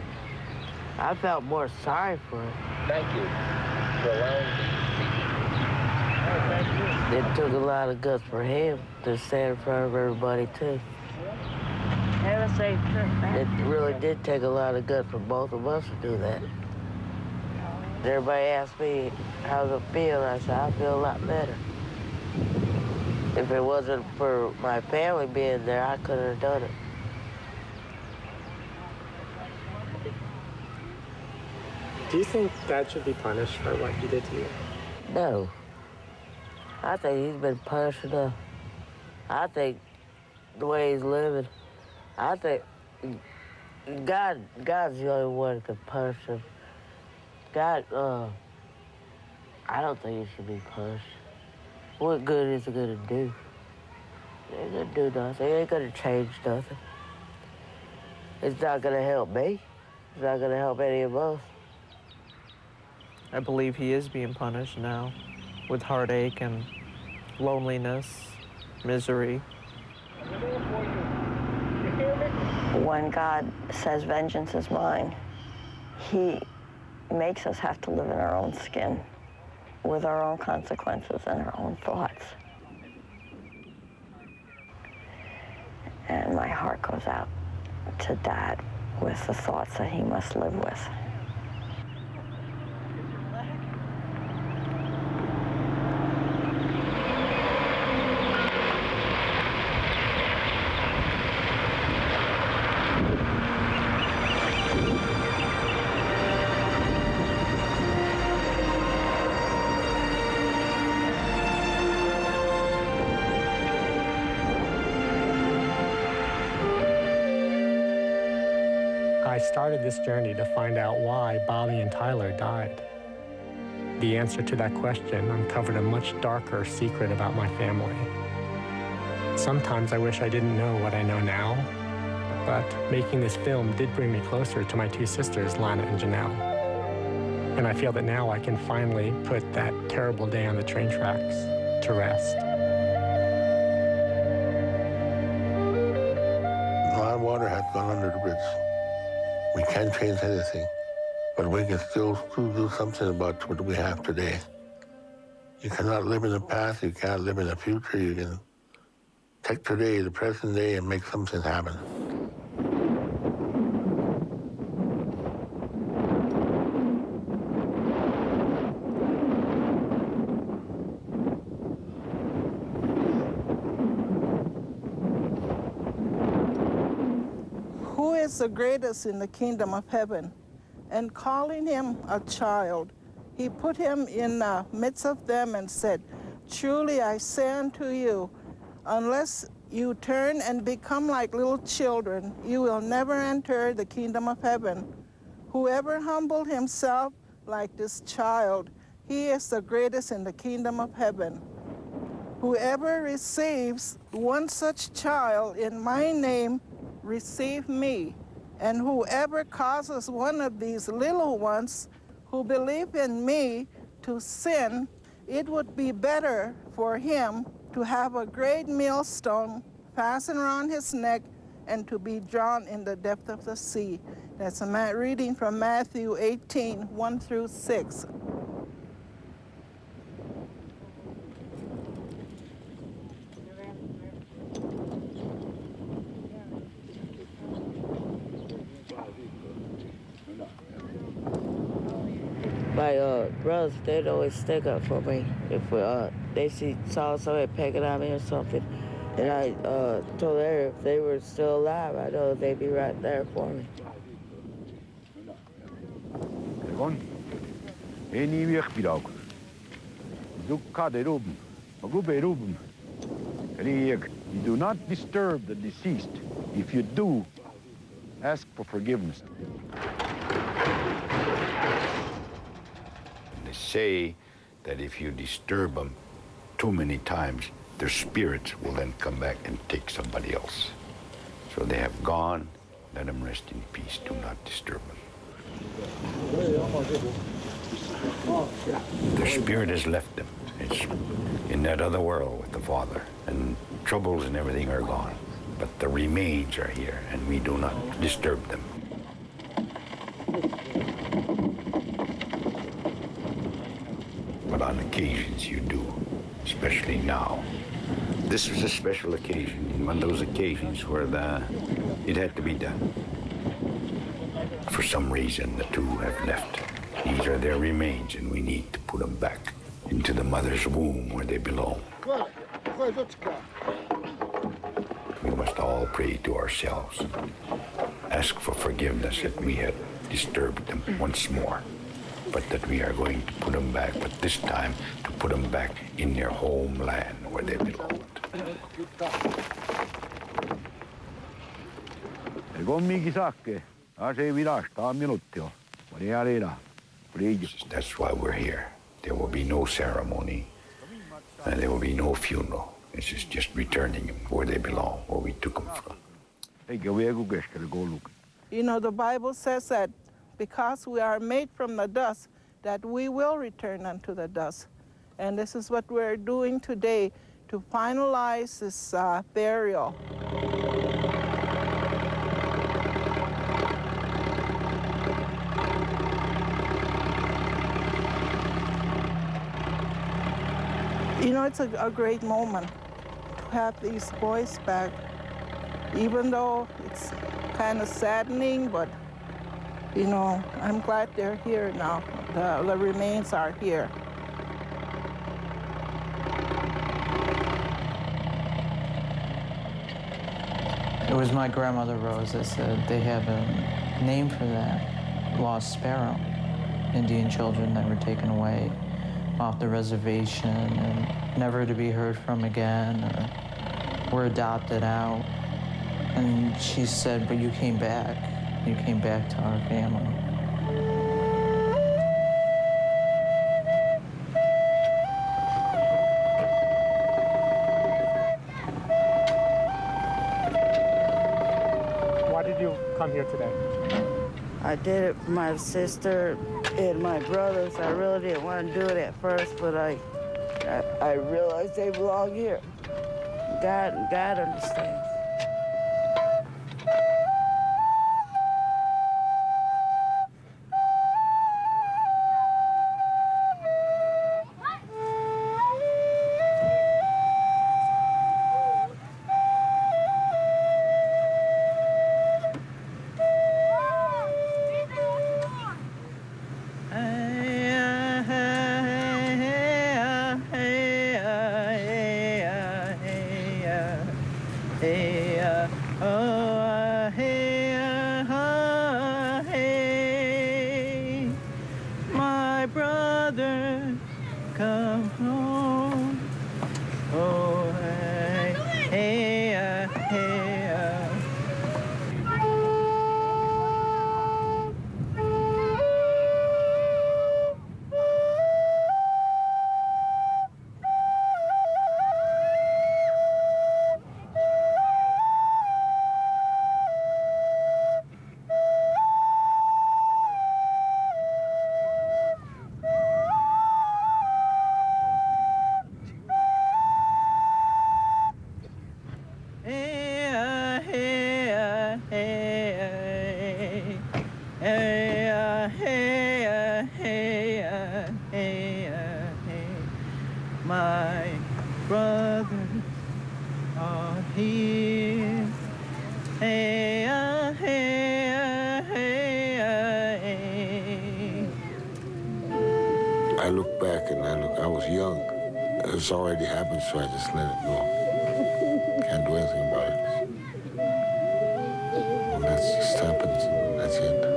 I felt more sorry for him. Thank you for allowing me. It took a lot of guts for him to stand in front of everybody, too. Have a safe trip back. It really did take a lot of guts for both of us to do that. Everybody asked me, how's it feel? I said, I feel a lot better. If it wasn't for my family being there, I couldn't have done it. Do you think Dad should be punished for what he did to you? No. I think he's been punished enough. I think the way he's living, I think God's the only one that can punish him. God, I don't think he should be punished. What good is it gonna do? It ain't gonna do nothing. It ain't gonna change nothing. It's not gonna help me. It's not gonna help any of us. I believe he is being punished now with heartache and loneliness, misery. When God says vengeance is mine, he makes us have to live in our own skin with our own consequences and our own thoughts. And my heart goes out to Dad with the thoughts that he must live with. I started this journey to find out why Bobby and Tyler died. The answer to that question uncovered a much darker secret about my family. Sometimes I wish I didn't know what I know now, but making this film did bring me closer to my two sisters, Lana and Janelle. And I feel that now I can finally put that terrible day on the train tracks to rest. A lot of water has gone under the bridge. We can't change anything, but we can still do something about what we have today. You cannot live in the past, you can't live in the future. You can take today, the present day, and make something happen. Who is the greatest in the kingdom of heaven? And calling him a child, he put him in the midst of them and said, Truly I say unto you, unless you turn and become like little children, you will never enter the kingdom of heaven. Whoever humbled himself like this child, he is the greatest in the kingdom of heaven. Whoever receives one such child in my name, receive me. And whoever causes one of these little ones who believe in me to sin, it would be better for him to have a great millstone fastened around his neck and to be drowned in the depth of the sea. That's a reading from Matthew 18, 1 through 6. My brothers, they'd always stick up for me if they saw somebody pecking at me or something. And I told her if they were still alive, I know they'd be right there for me. You do not disturb the deceased. If you do, ask for forgiveness. They say that if you disturb them too many times, their spirits will then come back and take somebody else. So they have gone, let them rest in peace. Do not disturb them. Their spirit has left them. It's in that other world with the Father, and troubles and everything are gone. But the remains are here, and we do not disturb them. But on occasions you do, especially now. This was a special occasion, one of those occasions where it had to be done. For some reason, the two have left. These are their remains, and we need to put them back into the mother's womb where they belong. We must all pray to ourselves, ask for forgiveness that we had disturbed them once more, but that we are going to put them back, but this time to put them back in their homeland where they belong. That's why we're here. There will be no ceremony, and there will be no funeral. It's just returning them where they belong, where we took them from. You know, the Bible says that because we are made from the dust, that we will return unto the dust. And this is what we're doing today to finalize this burial. You know, it's a great moment to have these boys back, even though it's kind of saddening, but, you know, I'm glad they're here now. The remains are here. It was my grandmother Rose that said they have a name for that, lost sparrow, Indian children that were taken away off the reservation and never to be heard from again, or were adopted out. And she said, but you came back. You came back to our family. Why did you come here today? I did it for my sister and my brothers. I really didn't want to do it at first, but I realized they belong here. God understands. My brother, come home. My brothers are here. Hey, hey, hey. I look back and I was young. It's already happened, so I just let it go. Can't do anything about it. Well, that's just happened. That's it.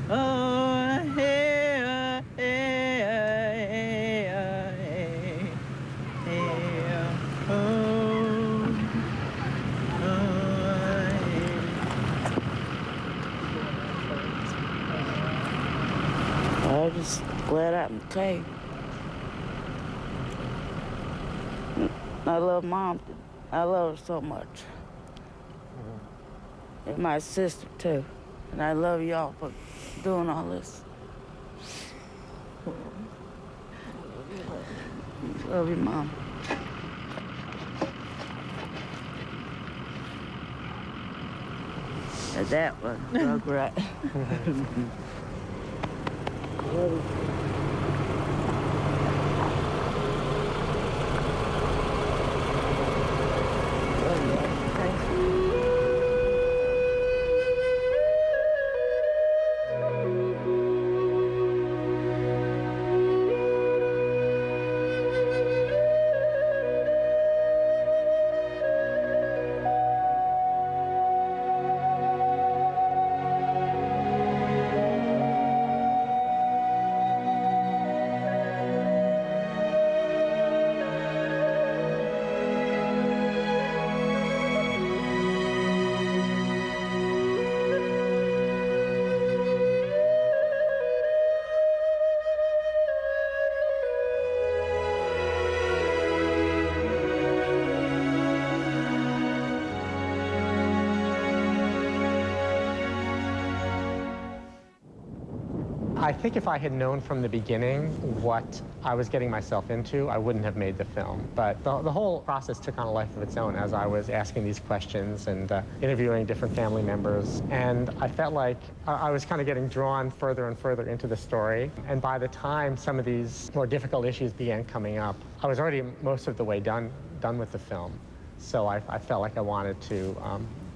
Oh, hey, hey, I'm just glad I came. I love Mom. I love her so much. And my sister, too. And I love y'all for doing all this. Love you, Mom. And that one, Rugrat. I think if I had known from the beginning what I was getting myself into, I wouldn't have made the film. But the whole process took on a life of its own as I was asking these questions and interviewing different family members. And I felt like I was kind of getting drawn further and further into the story. And by the time some of these more difficult issues began coming up, I was already most of the way done with the film. So I felt like I wanted to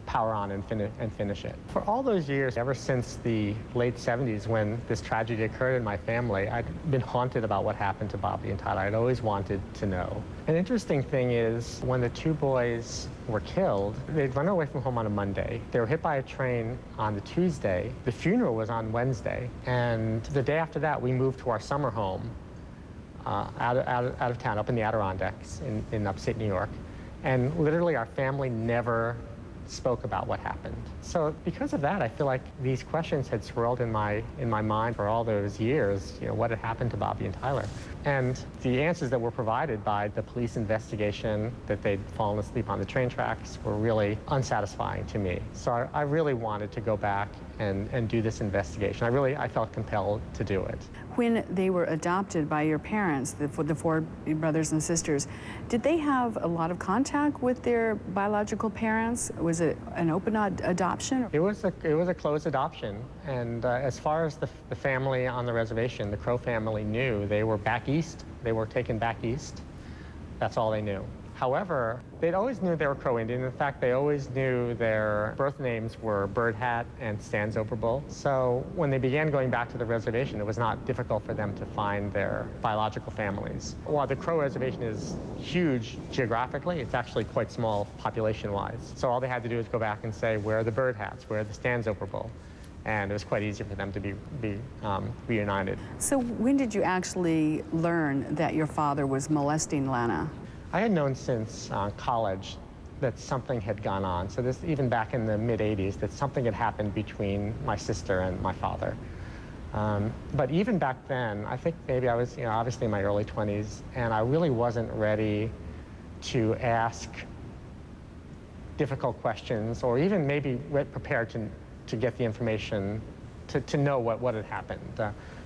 power on and finish it. For all those years, ever since the late 70s when this tragedy occurred in my family, I'd been haunted about what happened to Bobby and Tyler. I'd always wanted to know. An interesting thing is when the two boys were killed, they'd run away from home on a Monday. They were hit by a train on the Tuesday. The funeral was on Wednesday. And the day after that, we moved to our summer home out of town, up in the Adirondacks in upstate New York. And literally our family never spoke about what happened. So because of that, I feel like these questions had swirled in my mind for all those years, you know, what had happened to Bobby and Tyler. And the answers that were provided by the police investigation that they'd fallen asleep on the train tracks were really unsatisfying to me. So I really wanted to go back and do this investigation. I felt compelled to do it. When they were adopted by your parents, the four brothers and sisters, did they have a lot of contact with their biological parents? Was it an open adoption? It was a closed adoption, and as far as the family on the reservation, the Crow family knew, they were back east. They were taken back east. That's all they knew. However, they always knew they were Crow Indian. In fact, they always knew their birth names were Bird Hat and Stanzoberbull. So when they began going back to the reservation, it was not difficult for them to find their biological families. While the Crow reservation is huge geographically, it's actually quite small population-wise. So all they had to do is go back and say, where are the Bird Hats? Where are the Stanzoberbull? And it was quite easy for them to be reunited. So when did you actually learn that your father was molesting Lana? I had known since college that something had gone on. So this, even back in the mid-'80s, that something had happened between my sister and my father. But even back then, I think maybe I was, obviously in my early 20s, and I really wasn't ready to ask difficult questions, or even maybe prepared to get the information to know what had happened.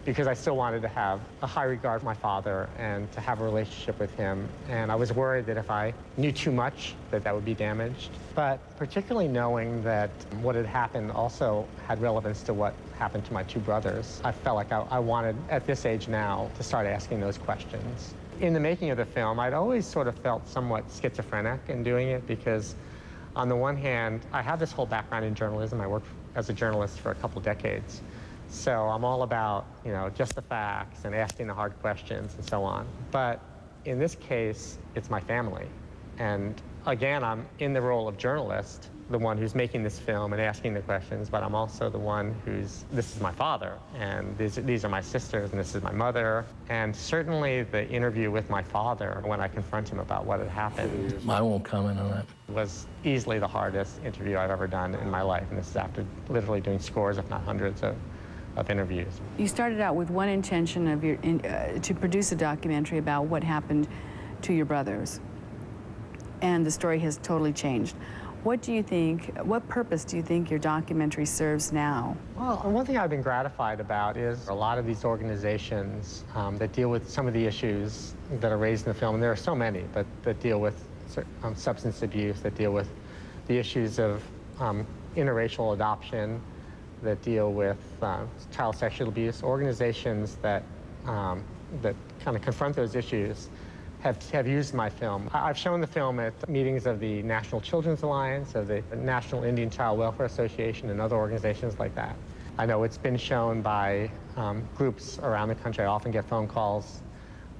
because I still wanted to have a high regard for my father and to have a relationship with him. And I was worried that if I knew too much, that that would be damaged. But particularly knowing that what had happened also had relevance to what happened to my two brothers, I felt like I wanted, at this age now, to start asking those questions. In the making of the film, I'd always sort of felt somewhat schizophrenic in doing it because, on the one hand, I have this whole background in journalism. I worked as a journalist for a couple decades. So I'm all about, you know, just the facts and asking the hard questions and so on. But in this case, it's my family. And again, I'm in the role of journalist, the one who's making this film and asking the questions, but I'm also the one this is my father, and these are my sisters, and this is my mother. And certainly the interview with my father, when I confront him about what had happened, I won't comment on that, was easily the hardest interview I've ever done in my life. And this is after literally doing scores, if not hundreds, of interviews. You started out with one intention of to produce a documentary about what happened to your brothers, and the story has totally changed. What purpose do you think your documentary serves now? Well, one thing I've been gratified about is a lot of these organizations that deal with some of the issues that are raised in the film, and there are so many, but that deal with substance abuse, that deal with the issues of interracial adoption, that deal with child sexual abuse, organizations that kind of confront those issues have used my film. I've shown the film at meetings of the National Children's Alliance, of the National Indian Child Welfare Association, and other organizations like that. I know it's been shown by groups around the country. I often get phone calls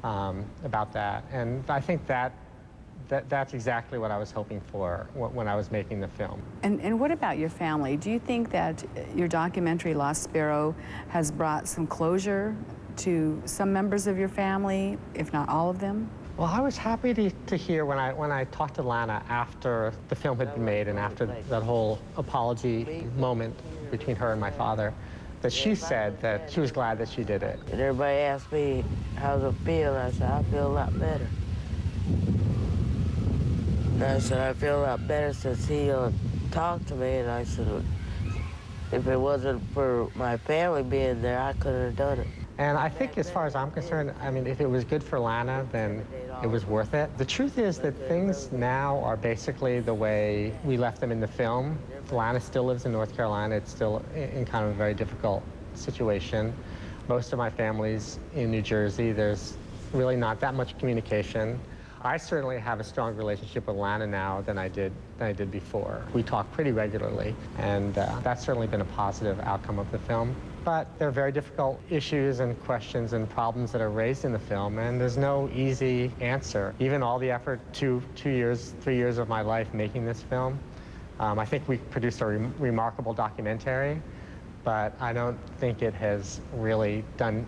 about that, and I think that's exactly what I was hoping for when I was making the film. And what about your family? Do you think that your documentary, Lost Sparrow, has brought some closure to some members of your family, if not all of them? Well, I was happy to hear when I talked to Lana after the film had been made and after that whole apology moment between her and my father, that she said that she was glad that she did it. And everybody asked me, how's it feel? I said, I feel a lot better. And I said, I feel a lot better since he talked to me. And I said, if it wasn't for my family being there, I couldn't have done it. And I think as far as I'm concerned, I mean, if it was good for Lana, then it was worth it. The truth is that things now are basically the way we left them in the film. Lana still lives in North Carolina. It's still in kind of a very difficult situation. Most of my family's in New Jersey. There's really not that much communication. I certainly have a strong relationship with Lana now than I did before. We talk pretty regularly, and that's certainly been a positive outcome of the film. But there are very difficult issues and questions and problems that are raised in the film, and there's no easy answer. Even all the effort, 3 years of my life making this film, I think we produced a remarkable documentary, but I don't think it has really done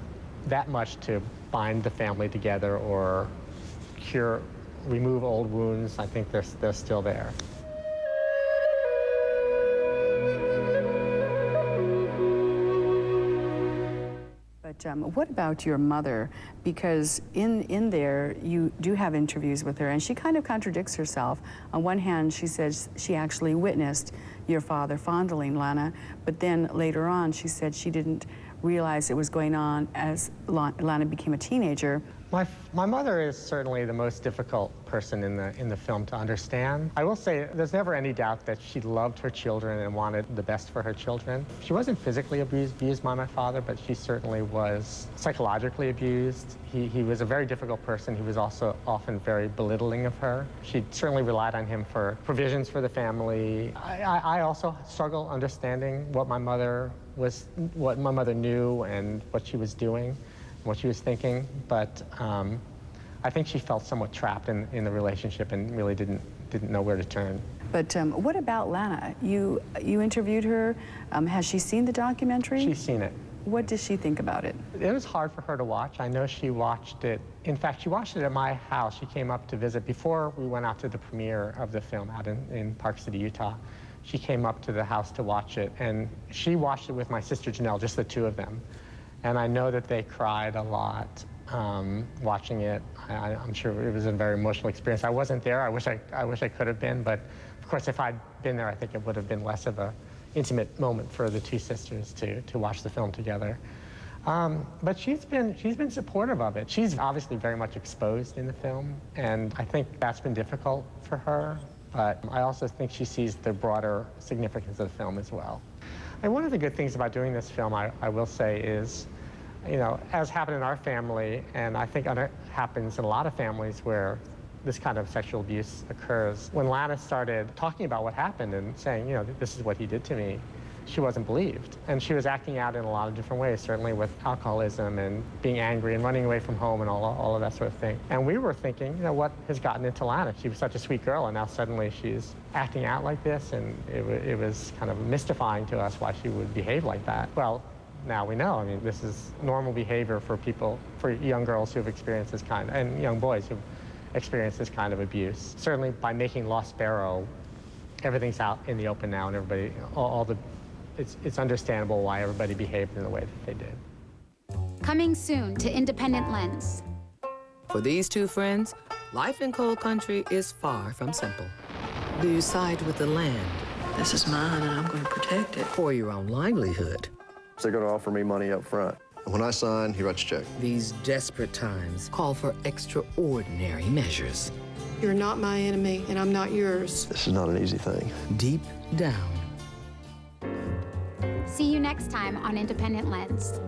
that much to bind the family together or remove old wounds. I think they're still there. But what about your mother? Because in there, you do have interviews with her, and she kind of contradicts herself. On one hand, she says she actually witnessed your father fondling Lana, but then later on, she said she didn't realize it was going on as Lana became a teenager. My mother is certainly the most difficult person in the film to understand. I will say there's never any doubt that she loved her children and wanted the best for her children. She wasn't physically abused by my father, but she certainly was psychologically abused. He was a very difficult person. He was also often very belittling of her. She certainly relied on him for provisions for the family. I also struggle understanding what my mother knew and what she was doing, what she was thinking, but I think she felt somewhat trapped in the relationship and really didn't know where to turn. But what about Lana? You interviewed her. Has she seen the documentary? She's seen it. What does she think about it? It was hard for her to watch. I know she watched it. In fact, she watched it at my house. She came up to visit before we went out to the premiere of the film out in Park City, Utah. She came up to the house to watch it, and she watched it with my sister Janelle, just the two of them. And I know that they cried a lot watching it. I'm sure it was a very emotional experience. I wasn't there. I wish I could have been, but of course, if I'd been there, I think it would have been less of an intimate moment for the two sisters to watch the film together. But she's been supportive of it. She's obviously very much exposed in the film, and I think that's been difficult for her. But I also think she sees the broader significance of the film as well. And one of the good things about doing this film, I will say, is, you know, as happened in our family, and I think happens in a lot of families where this kind of sexual abuse occurs. When Lana started talking about what happened and saying, you know, this is what he did to me, she wasn't believed. And she was acting out in a lot of different ways, certainly with alcoholism and being angry and running away from home and all of that sort of thing. And we were thinking, you know, what has gotten into Lana? She was such a sweet girl, and now suddenly she's acting out like this, and it was kind of mystifying to us why she would behave like that. Well, now we know. I mean, this is normal behavior for people, for young girls who have experienced this kind, and young boys who've experienced this kind of abuse. Certainly by making Lost Sparrow, everything's out in the open now, and everybody, it's understandable why everybody behaved in the way that they did. Coming soon to Independent Lens. For these two friends, life in coal country is far from simple. Do you side with the land? This is mine, and I'm going to protect it. For your own livelihood? They're going to offer me money up front. When I sign, he writes a check. These desperate times call for extraordinary measures. You're not my enemy, and I'm not yours. This is not an easy thing. Deep down. See you next time on Independent Lens.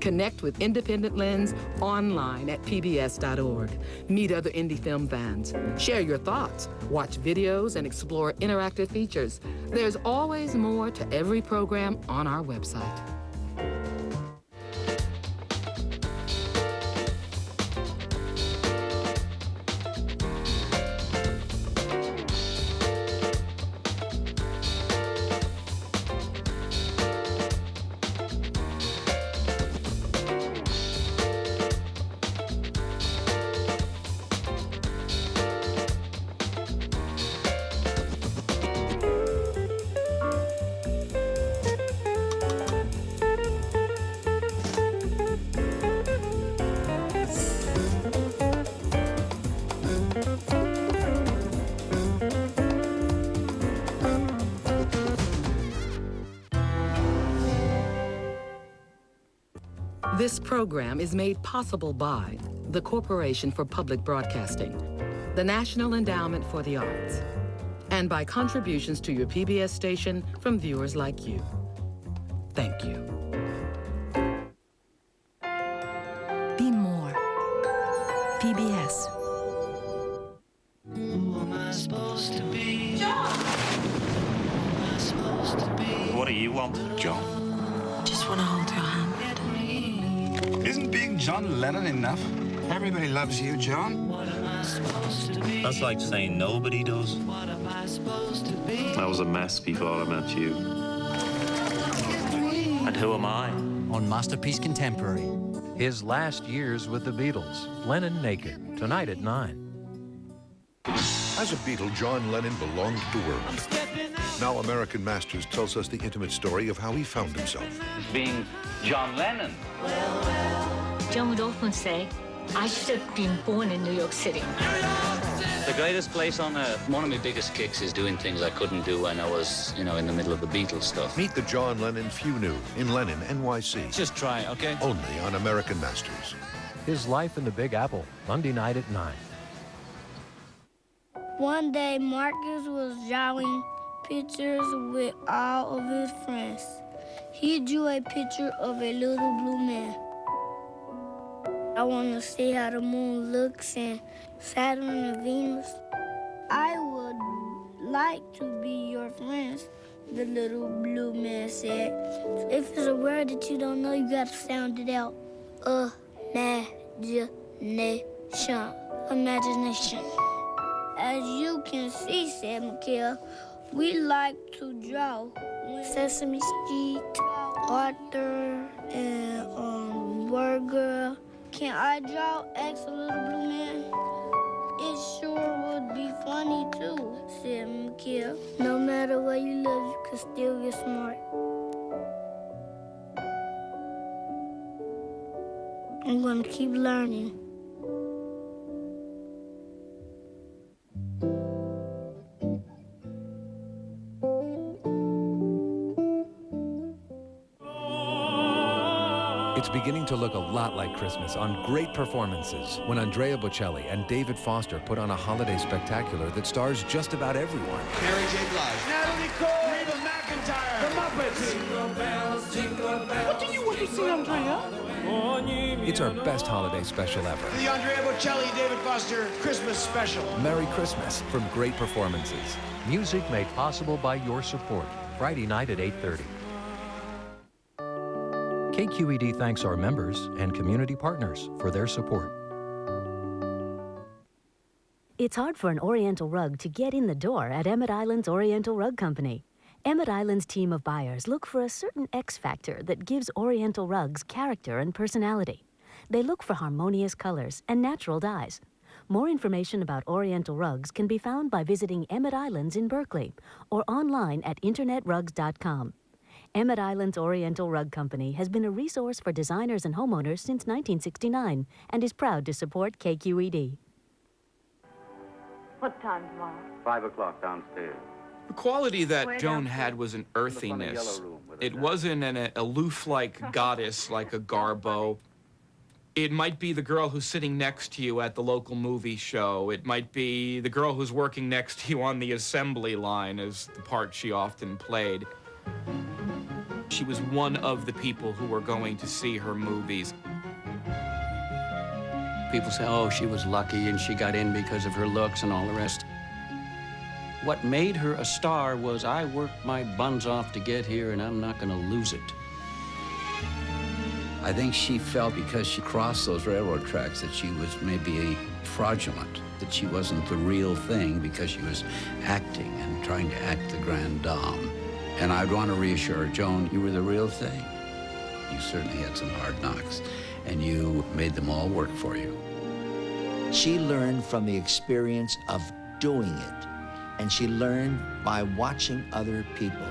Connect with Independent Lens online at pbs.org. Meet other indie film fans. Share your thoughts. Watch videos and explore interactive features. There's always more to every program on our website. This program is made possible by the Corporation for Public Broadcasting, the National Endowment for the Arts, and by contributions to your PBS station from viewers like you. Thank you. Be more. PBS. Who am I supposed to be? John! Who am I supposed to be? What do you want, John? Just want to hold your hand. Isn't being John Lennon enough? Everybody loves you, John. What am I supposed to be? That's like saying nobody does. What am I supposed to be? I was a mess before I met you. And who am I? On Masterpiece Contemporary. His last years with the Beatles. Lennon Naked, tonight at 9. As a Beatle, John Lennon belonged to the world. Now American Masters tells us the intimate story of how he found himself. Being John Lennon. John would often say, I should have been born in New York City. The greatest place on earth. One of my biggest kicks is doing things I couldn't do when I was, in the middle of the Beatles stuff. Meet the John Lennon few knew in Lennon, NYC. Just try, okay? Only on American Masters. His life in the Big Apple, Monday night at 9. One day, Marcus was drawing pictures with all of his friends. He drew a picture of a little blue man. I want to see how the moon looks and Saturn and Venus. I would like to be your friends, the little blue man said. If it's a word that you don't know, you got to sound it out. Imagination. Imagination. As you can see, said Mikhail, we like to draw. Sesame Street, Arthur, and Burger. Can I draw X a little blue man? It sure would be funny too, said Mikhail. No matter where you live, you can still get smart. I'm gonna keep learning. It's beginning to look a lot like Christmas on great performances when Andrea Bocelli and David Foster put on a holiday spectacular that stars just about everyone. Mary J. Blige. Natalie Cole. Reba McEntire. The Muppets. Jingle bells, jingle bells. What do you want to see, Andrea? It's our best holiday special ever. The Andrea Bocelli, David Foster Christmas special. Merry Christmas from great performances. Music made possible by your support. Friday night at 8:30. KQED thanks our members and community partners for their support. It's hard for an Oriental rug to get in the door at Emmett Island's Oriental Rug Company. Emmett Island's team of buyers look for a certain X factor that gives Oriental rugs character and personality. They look for harmonious colors and natural dyes. More information about Oriental rugs can be found by visiting Emmett Island's in Berkeley or online at internetrugs.com. Emmett Island's Oriental Rug Company has been a resource for designers and homeowners since 1969 and is proud to support KQED. What time tomorrow? 5 o'clock downstairs. The quality that Joan had was an earthiness. It wasn't an aloof-like goddess like a Garbo. It might be the girl who's sitting next to you at the local movie show. It might be the girl who's working next to you on the assembly line, as the part she often played. She was one of the people who were going to see her movies. People say, oh, she was lucky and she got in because of her looks and all the rest. What made her a star was I worked my buns off to get here and I'm not going to lose it. I think she felt because she crossed those railroad tracks that she was maybe fraudulent, that she wasn't the real thing because she was acting and trying to act the grande dame. And I'd want to reassure her, Joan, you were the real thing. You certainly had some hard knocks, and you made them all work for you. She learned from the experience of doing it, and she learned by watching other people.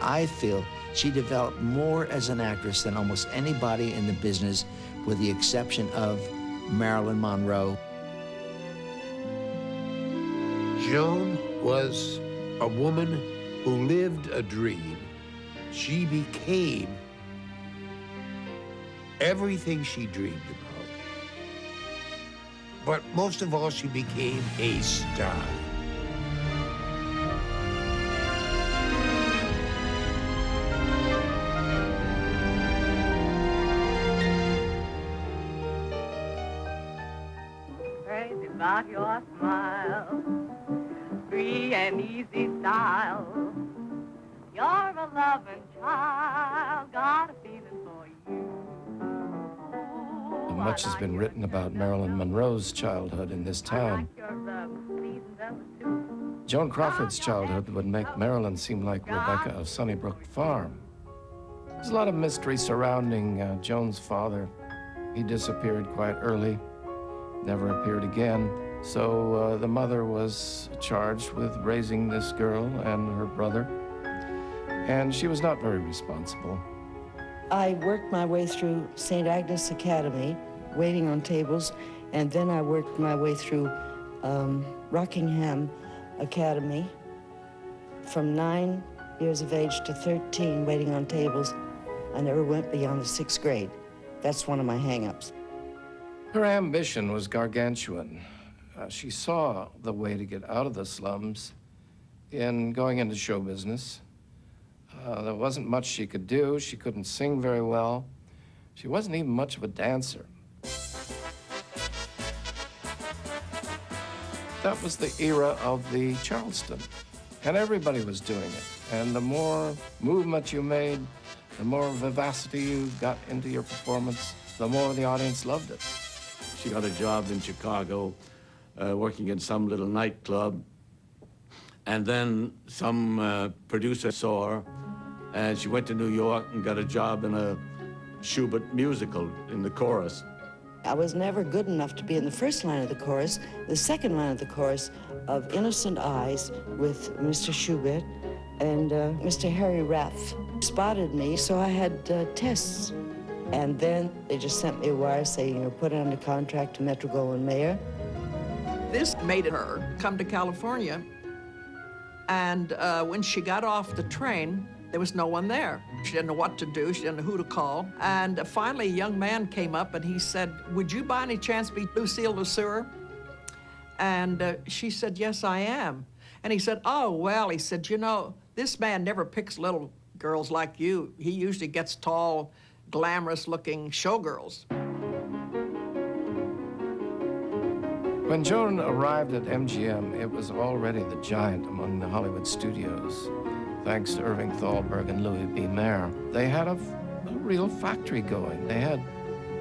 I feel she developed more as an actress than almost anybody in the business, with the exception of Marilyn Monroe. Joan was a woman who lived a dream. She became everything she dreamed about. But most of all, she became a star. Crazy about your smile, free and easy style. You're a loving child, got a feeling for you. Much has been written about Marilyn Monroe's childhood in this town. Joan Crawford's childhood would make Marilyn seem like Rebecca of Sunnybrook Farm. There's a lot of mystery surrounding Joan's father. He disappeared quite early, never appeared again. So the mother was charged with raising this girl and her brother, and she was not very responsible. I worked my way through St. Agnes Academy, waiting on tables, and then I worked my way through Rockingham Academy from 9 years of age to 13, waiting on tables. I never went beyond the 6th grade. That's one of my hang-ups. Her ambition was gargantuan. She saw the way to get out of the slums in going into show business. There wasn't much she could do. She couldn't sing very well. She wasn't even much of a dancer. That was the era of the Charleston, and everybody was doing it. And the more movement you made, the more vivacity you got into your performance, the more the audience loved it. She got a job in Chicago, working in some little nightclub. And then some producer saw her, and she went to New York and got a job in a Schubert musical in the chorus. I was never good enough to be in the first line of the chorus. The second line of the chorus of Innocent Eyes with Mr. Schubert and Mr. Harry Raff spotted me, so I had tests. And then they just sent me a wire saying, you're put under contract to Metro-Goldwyn-Mayer. This made her come to California. And when she got off the train, There was no one there. She didn't know what to do. She didn't know who to call. And finally, a young man came up and he said, "Would you by any chance be Lucille LeSueur?" And she said, "Yes, I am." And he said, "Oh, well," he said, "you know, this man never picks little girls like you. He usually gets tall, glamorous-looking showgirls." When Joan arrived at MGM, it was already the giant among the Hollywood studios. Thanks to Irving Thalberg and Louis B. Mayer, they had a real factory going. They had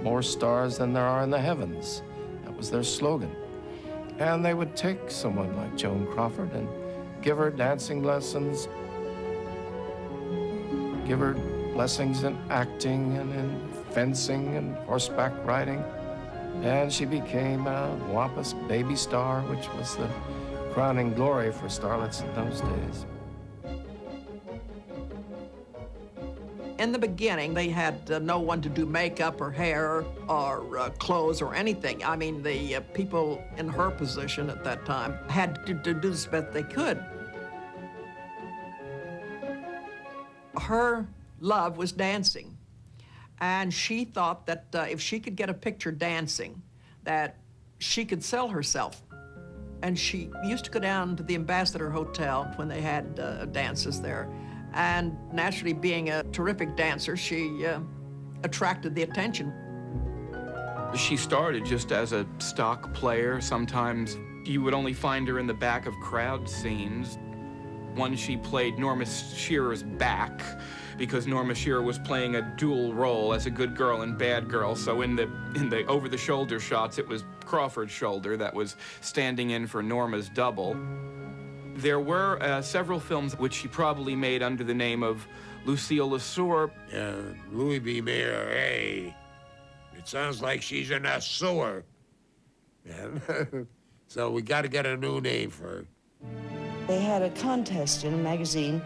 more stars than there are in the heavens. That was their slogan. And they would take someone like Joan Crawford and give her dancing lessons, give her lessons in acting and in fencing and horseback riding. And she became a wampus baby star, which was the crowning glory for starlets in those days. In the beginning, they had no one to do makeup or hair or clothes or anything. I mean, the people in her position at that time had to do the best they could. Her love was dancing. And she thought that if she could get a picture dancing, that she could sell herself. And she used to go down to the Ambassador Hotel when they had dances there. And naturally, being a terrific dancer, she attracted the attention. She started just as a stock player. Sometimes you would only find her in the back of crowd scenes. Once she played Norma Shearer's back, because Norma Shearer was playing a dual role as a good girl and bad girl. So in the over-the-shoulder shots, it was Crawford's shoulder that was standing in for Norma's double. There were several films which she probably made under the name of Lucille LeSueur. Louis B. Mayer, hey, it sounds like she's in a sewer. So we got to get a new name for her. They had a contest in a magazine,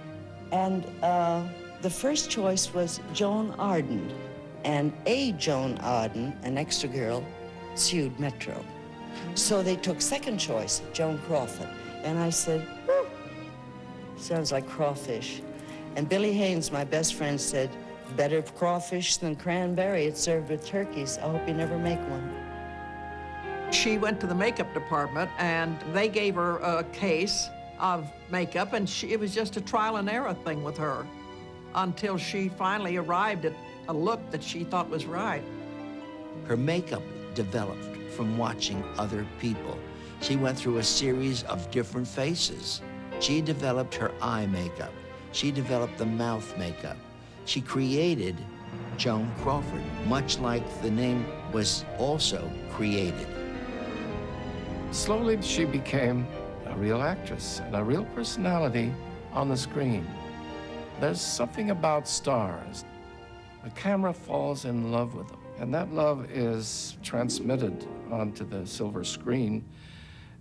and the first choice was Joan Arden. And a Joan Arden, an extra girl, sued Metro. So they took second choice, Joan Crawford. And I said, sounds like crawfish. And Billy Haynes, my best friend, said, better crawfish than cranberry. It's served with turkeys. I hope you never make one. She went to the makeup department, and they gave her a case of makeup, and it was just a trial and error thing with her until she finally arrived at a look that she thought was right. Her makeup developed from watching other people. She went through a series of different faces. She developed her eye makeup. She developed the mouth makeup. She created Joan Crawford, much like the name was also created. Slowly, she became a real actress and a real personality on the screen. There's something about stars. The camera falls in love with them, and that love is transmitted onto the silver screen,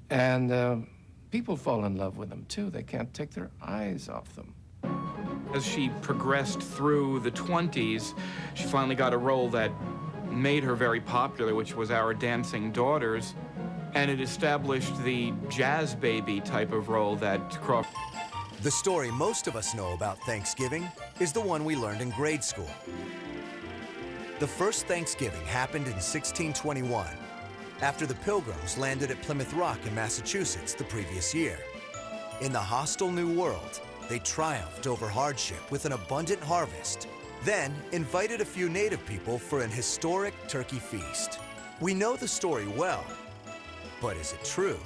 and people fall in love with them, too. They can't take their eyes off them. As she progressed through the 20s, she finally got a role that made her very popular, which was Our Dancing Daughters, and it established the jazz baby type of role that Crawford... The story most of us know about Thanksgiving is the one we learned in grade school. The first Thanksgiving happened in 1621, after the Pilgrims landed at Plymouth Rock in Massachusetts the previous year. In the hostile New World, they triumphed over hardship with an abundant harvest, then invited a few native people for an historic turkey feast. We know the story well, but is it true?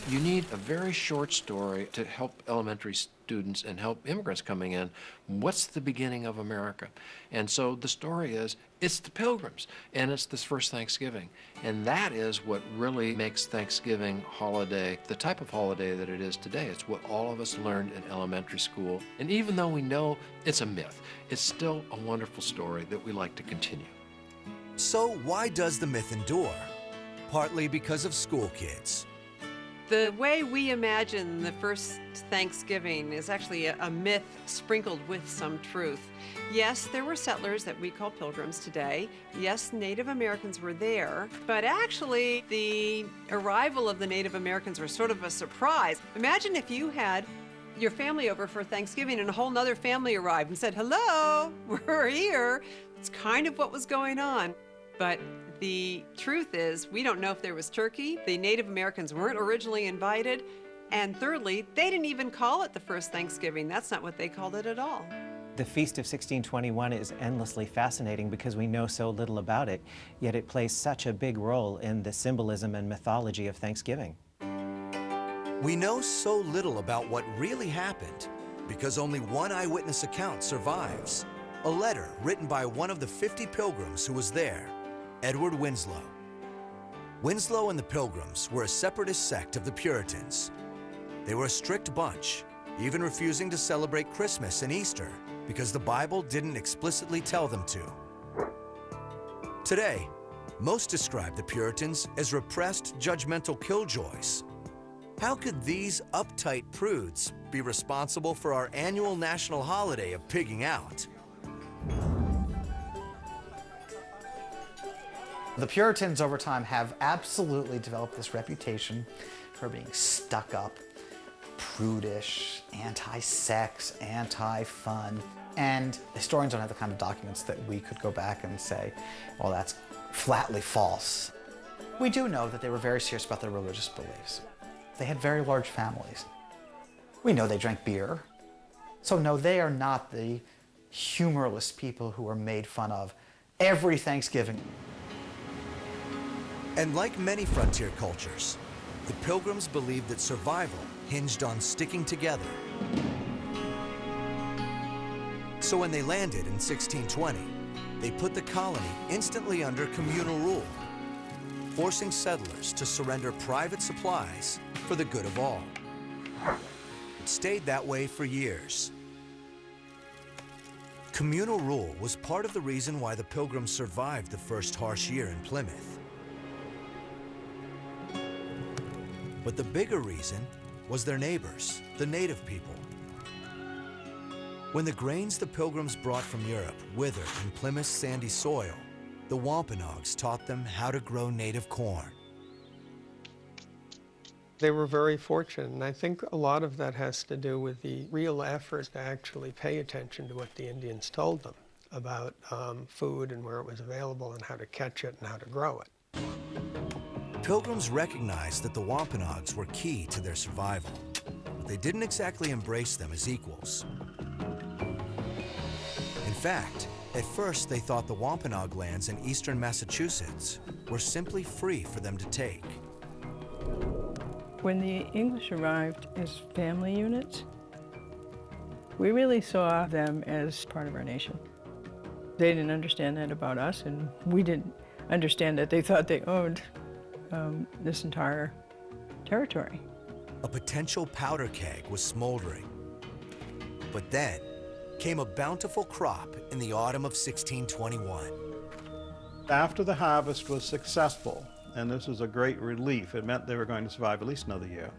You need a very short story to help elementary students and help immigrants coming in. What's the beginning of America? And so the story is, it's the Pilgrims, and it's this first Thanksgiving. And that is what really makes Thanksgiving holiday the type of holiday that it is today. It's what all of us learned in elementary school. And even though we know it's a myth, it's still a wonderful story that we like to continue. So why does the myth endure? Partly because of school kids. The way we imagine the first Thanksgiving is actually a myth sprinkled with some truth. Yes, there were settlers that we call pilgrims today. Yes, Native Americans were there, but actually the arrival of the Native Americans was sort of a surprise. Imagine if you had your family over for Thanksgiving and a whole nother family arrived and said, hello, we're here. It's kind of what was going on. But the truth is, we don't know if there was turkey. The Native Americans weren't originally invited. And thirdly, they didn't even call it the first Thanksgiving. That's not what they called it at all. The Feast of 1621 is endlessly fascinating because we know so little about it, yet it plays such a big role in the symbolism and mythology of Thanksgiving. We know so little about what really happened because only one eyewitness account survives. A letter written by one of the 50 pilgrims who was there, Edward Winslow. Winslow and the Pilgrims were a separatist sect of the Puritans. They were a strict bunch, even refusing to celebrate Christmas and Easter because the Bible didn't explicitly tell them to. Today, most describe the Puritans as repressed, judgmental killjoys. How could these uptight prudes be responsible for our annual national holiday of pigging out? The Puritans over time have absolutely developed this reputation for being stuck up, prudish, anti-sex, anti-fun. And historians don't have the kind of documents that we could go back and say, well, that's flatly false. We do know that they were very serious about their religious beliefs. They had very large families. We know they drank beer. So no, they are not the humorless people who are made fun of every Thanksgiving. And like many frontier cultures, the Pilgrims believed that survival hinged on sticking together. So when they landed in 1620, they put the colony instantly under communal rule, forcing settlers to surrender private supplies for the good of all. It stayed that way for years. Communal rule was part of the reason why the Pilgrims survived the first harsh year in Plymouth. But the bigger reason was their neighbors, the native people. When the grains the Pilgrims brought from Europe withered in Plymouth's sandy soil, the Wampanoags taught them how to grow native corn. They were very fortunate, and I think a lot of that has to do with the real effort to actually pay attention to what the Indians told them about food and where it was available and how to catch it and how to grow it. Pilgrims recognized that the Wampanoags were key to their survival, but they didn't exactly embrace them as equals. In fact, at first they thought the Wampanoag lands in eastern Massachusetts were simply free for them to take. When the English arrived as family units, we really saw them as part of our nation. They didn't understand that about us, and we didn't understand that they thought they owned this entire territory. A potential powder keg was smoldering. But then came a bountiful crop in the autumn of 1621. After the harvest was successful, and this was a great relief, it meant they were going to survive at least another year,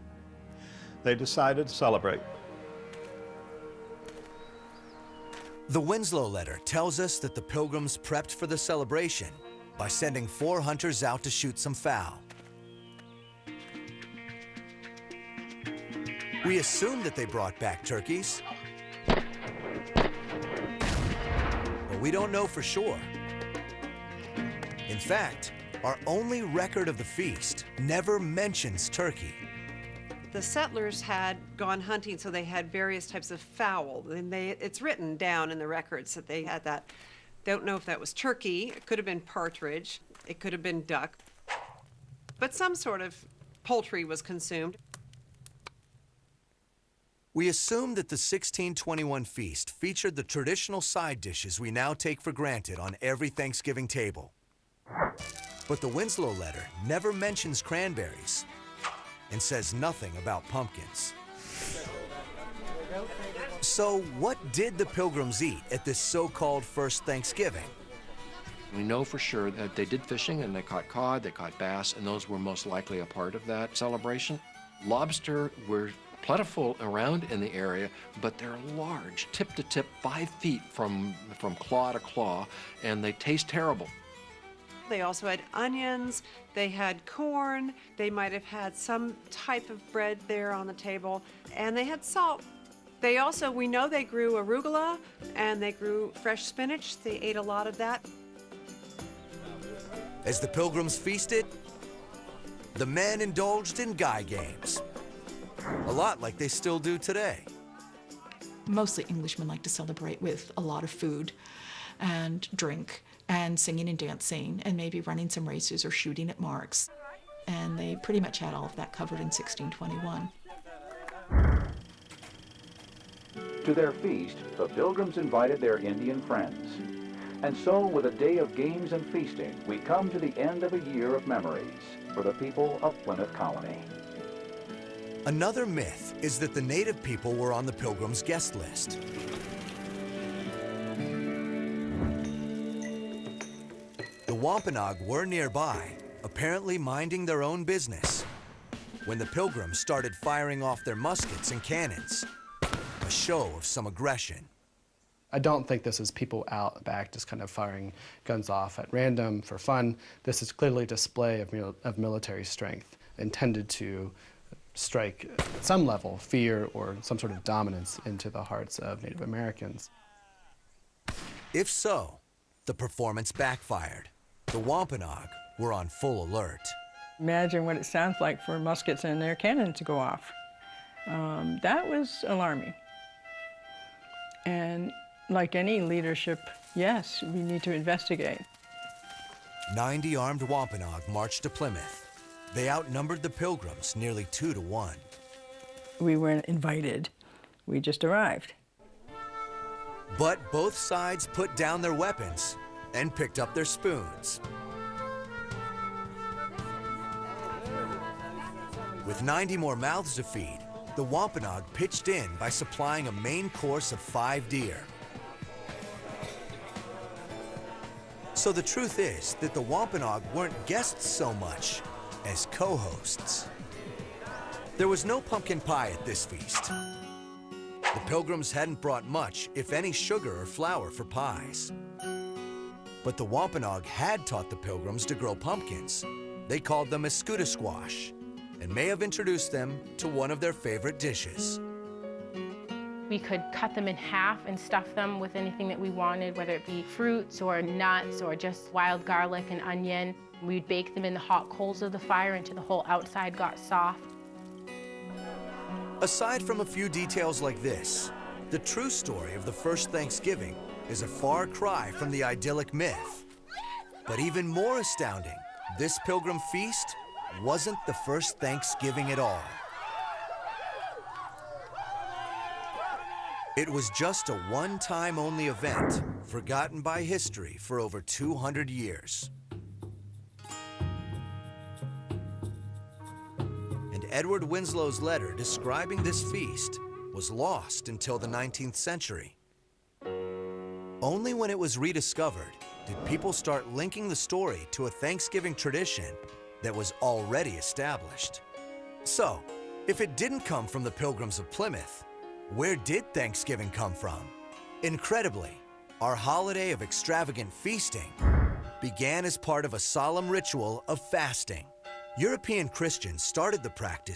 they decided to celebrate. The Winslow letter tells us that the Pilgrims prepped for the celebration by sending 4 hunters out to shoot some fowl. We assume that they brought back turkeys, but we don't know for sure. In fact, our only record of the feast never mentions turkey. The settlers had gone hunting, so they had various types of fowl, and it's written down in the records that they had that. Don't know if that was turkey, it could have been partridge, it could have been duck, but some sort of poultry was consumed. We assume that the 1621 feast featured the traditional side dishes we now take for granted on every Thanksgiving table. But the Winslow letter never mentions cranberries and says nothing about pumpkins. So what did the Pilgrims eat at this so-called first Thanksgiving? We know for sure that they did fishing and they caught cod, they caught bass, and those were most likely a part of that celebration. Lobster were plentiful around in the area, but they're large, tip to tip, 5 feet from claw to claw, and they taste terrible. They also had onions, they had corn, they might have had some type of bread there on the table, and they had salt. They also, we know they grew arugula and they grew fresh spinach. They ate a lot of that. As the Pilgrims feasted, the men indulged in guy games, a lot like they still do today. Mostly Englishmen like to celebrate with a lot of food and drink and singing and dancing and maybe running some races or shooting at marks. And they pretty much had all of that covered in 1621. To their feast, the Pilgrims invited their Indian friends. And so, with a day of games and feasting, we come to the end of a year of memories for the people of Plymouth Colony. Another myth is that the native people were on the Pilgrims' guest list. The Wampanoag were nearby, apparently minding their own business, when the Pilgrims started firing off their muskets and cannons, a show of some aggression. I don't think this is people out back just kind of firing guns off at random for fun. This is clearly a display of military strength intended to strike at some level fear or some sort of dominance into the hearts of Native Americans. If so, the performance backfired. The Wampanoag were on full alert. Imagine what it sounds like for muskets and their cannon to go off. That was alarming. And like any leadership, yes, we need to investigate. 90 armed Wampanoag marched to Plymouth. They outnumbered the Pilgrims nearly 2 to 1. We weren't invited. We just arrived. But both sides put down their weapons and picked up their spoons. With 90 more mouths to feed, the Wampanoag pitched in by supplying a main course of 5 deer. So the truth is that the Wampanoag weren't guests so much as co-hosts. There was no pumpkin pie at this feast. The Pilgrims hadn't brought much, if any, sugar or flour for pies. But the Wampanoag had taught the Pilgrims to grow pumpkins. They called them escuda squash, and may have introduced them to one of their favorite dishes. We could cut them in half and stuff them with anything that we wanted, whether it be fruits or nuts or just wild garlic and onion. We'd bake them in the hot coals of the fire until the whole outside got soft. Aside from a few details like this, the true story of the first Thanksgiving is a far cry from the idyllic myth. But even more astounding, this Pilgrim feast wasn't the first Thanksgiving at all. It was just a one-time only event, forgotten by history for over 200 years. And Edward Winslow's letter describing this feast was lost until the 19th century. Only when it was rediscovered did people start linking the story to a Thanksgiving tradition that was already established. So, if it didn't come from the Pilgrims of Plymouth, where did Thanksgiving come from? Incredibly, our holiday of extravagant feasting began as part of a solemn ritual of fasting. European Christians started the practice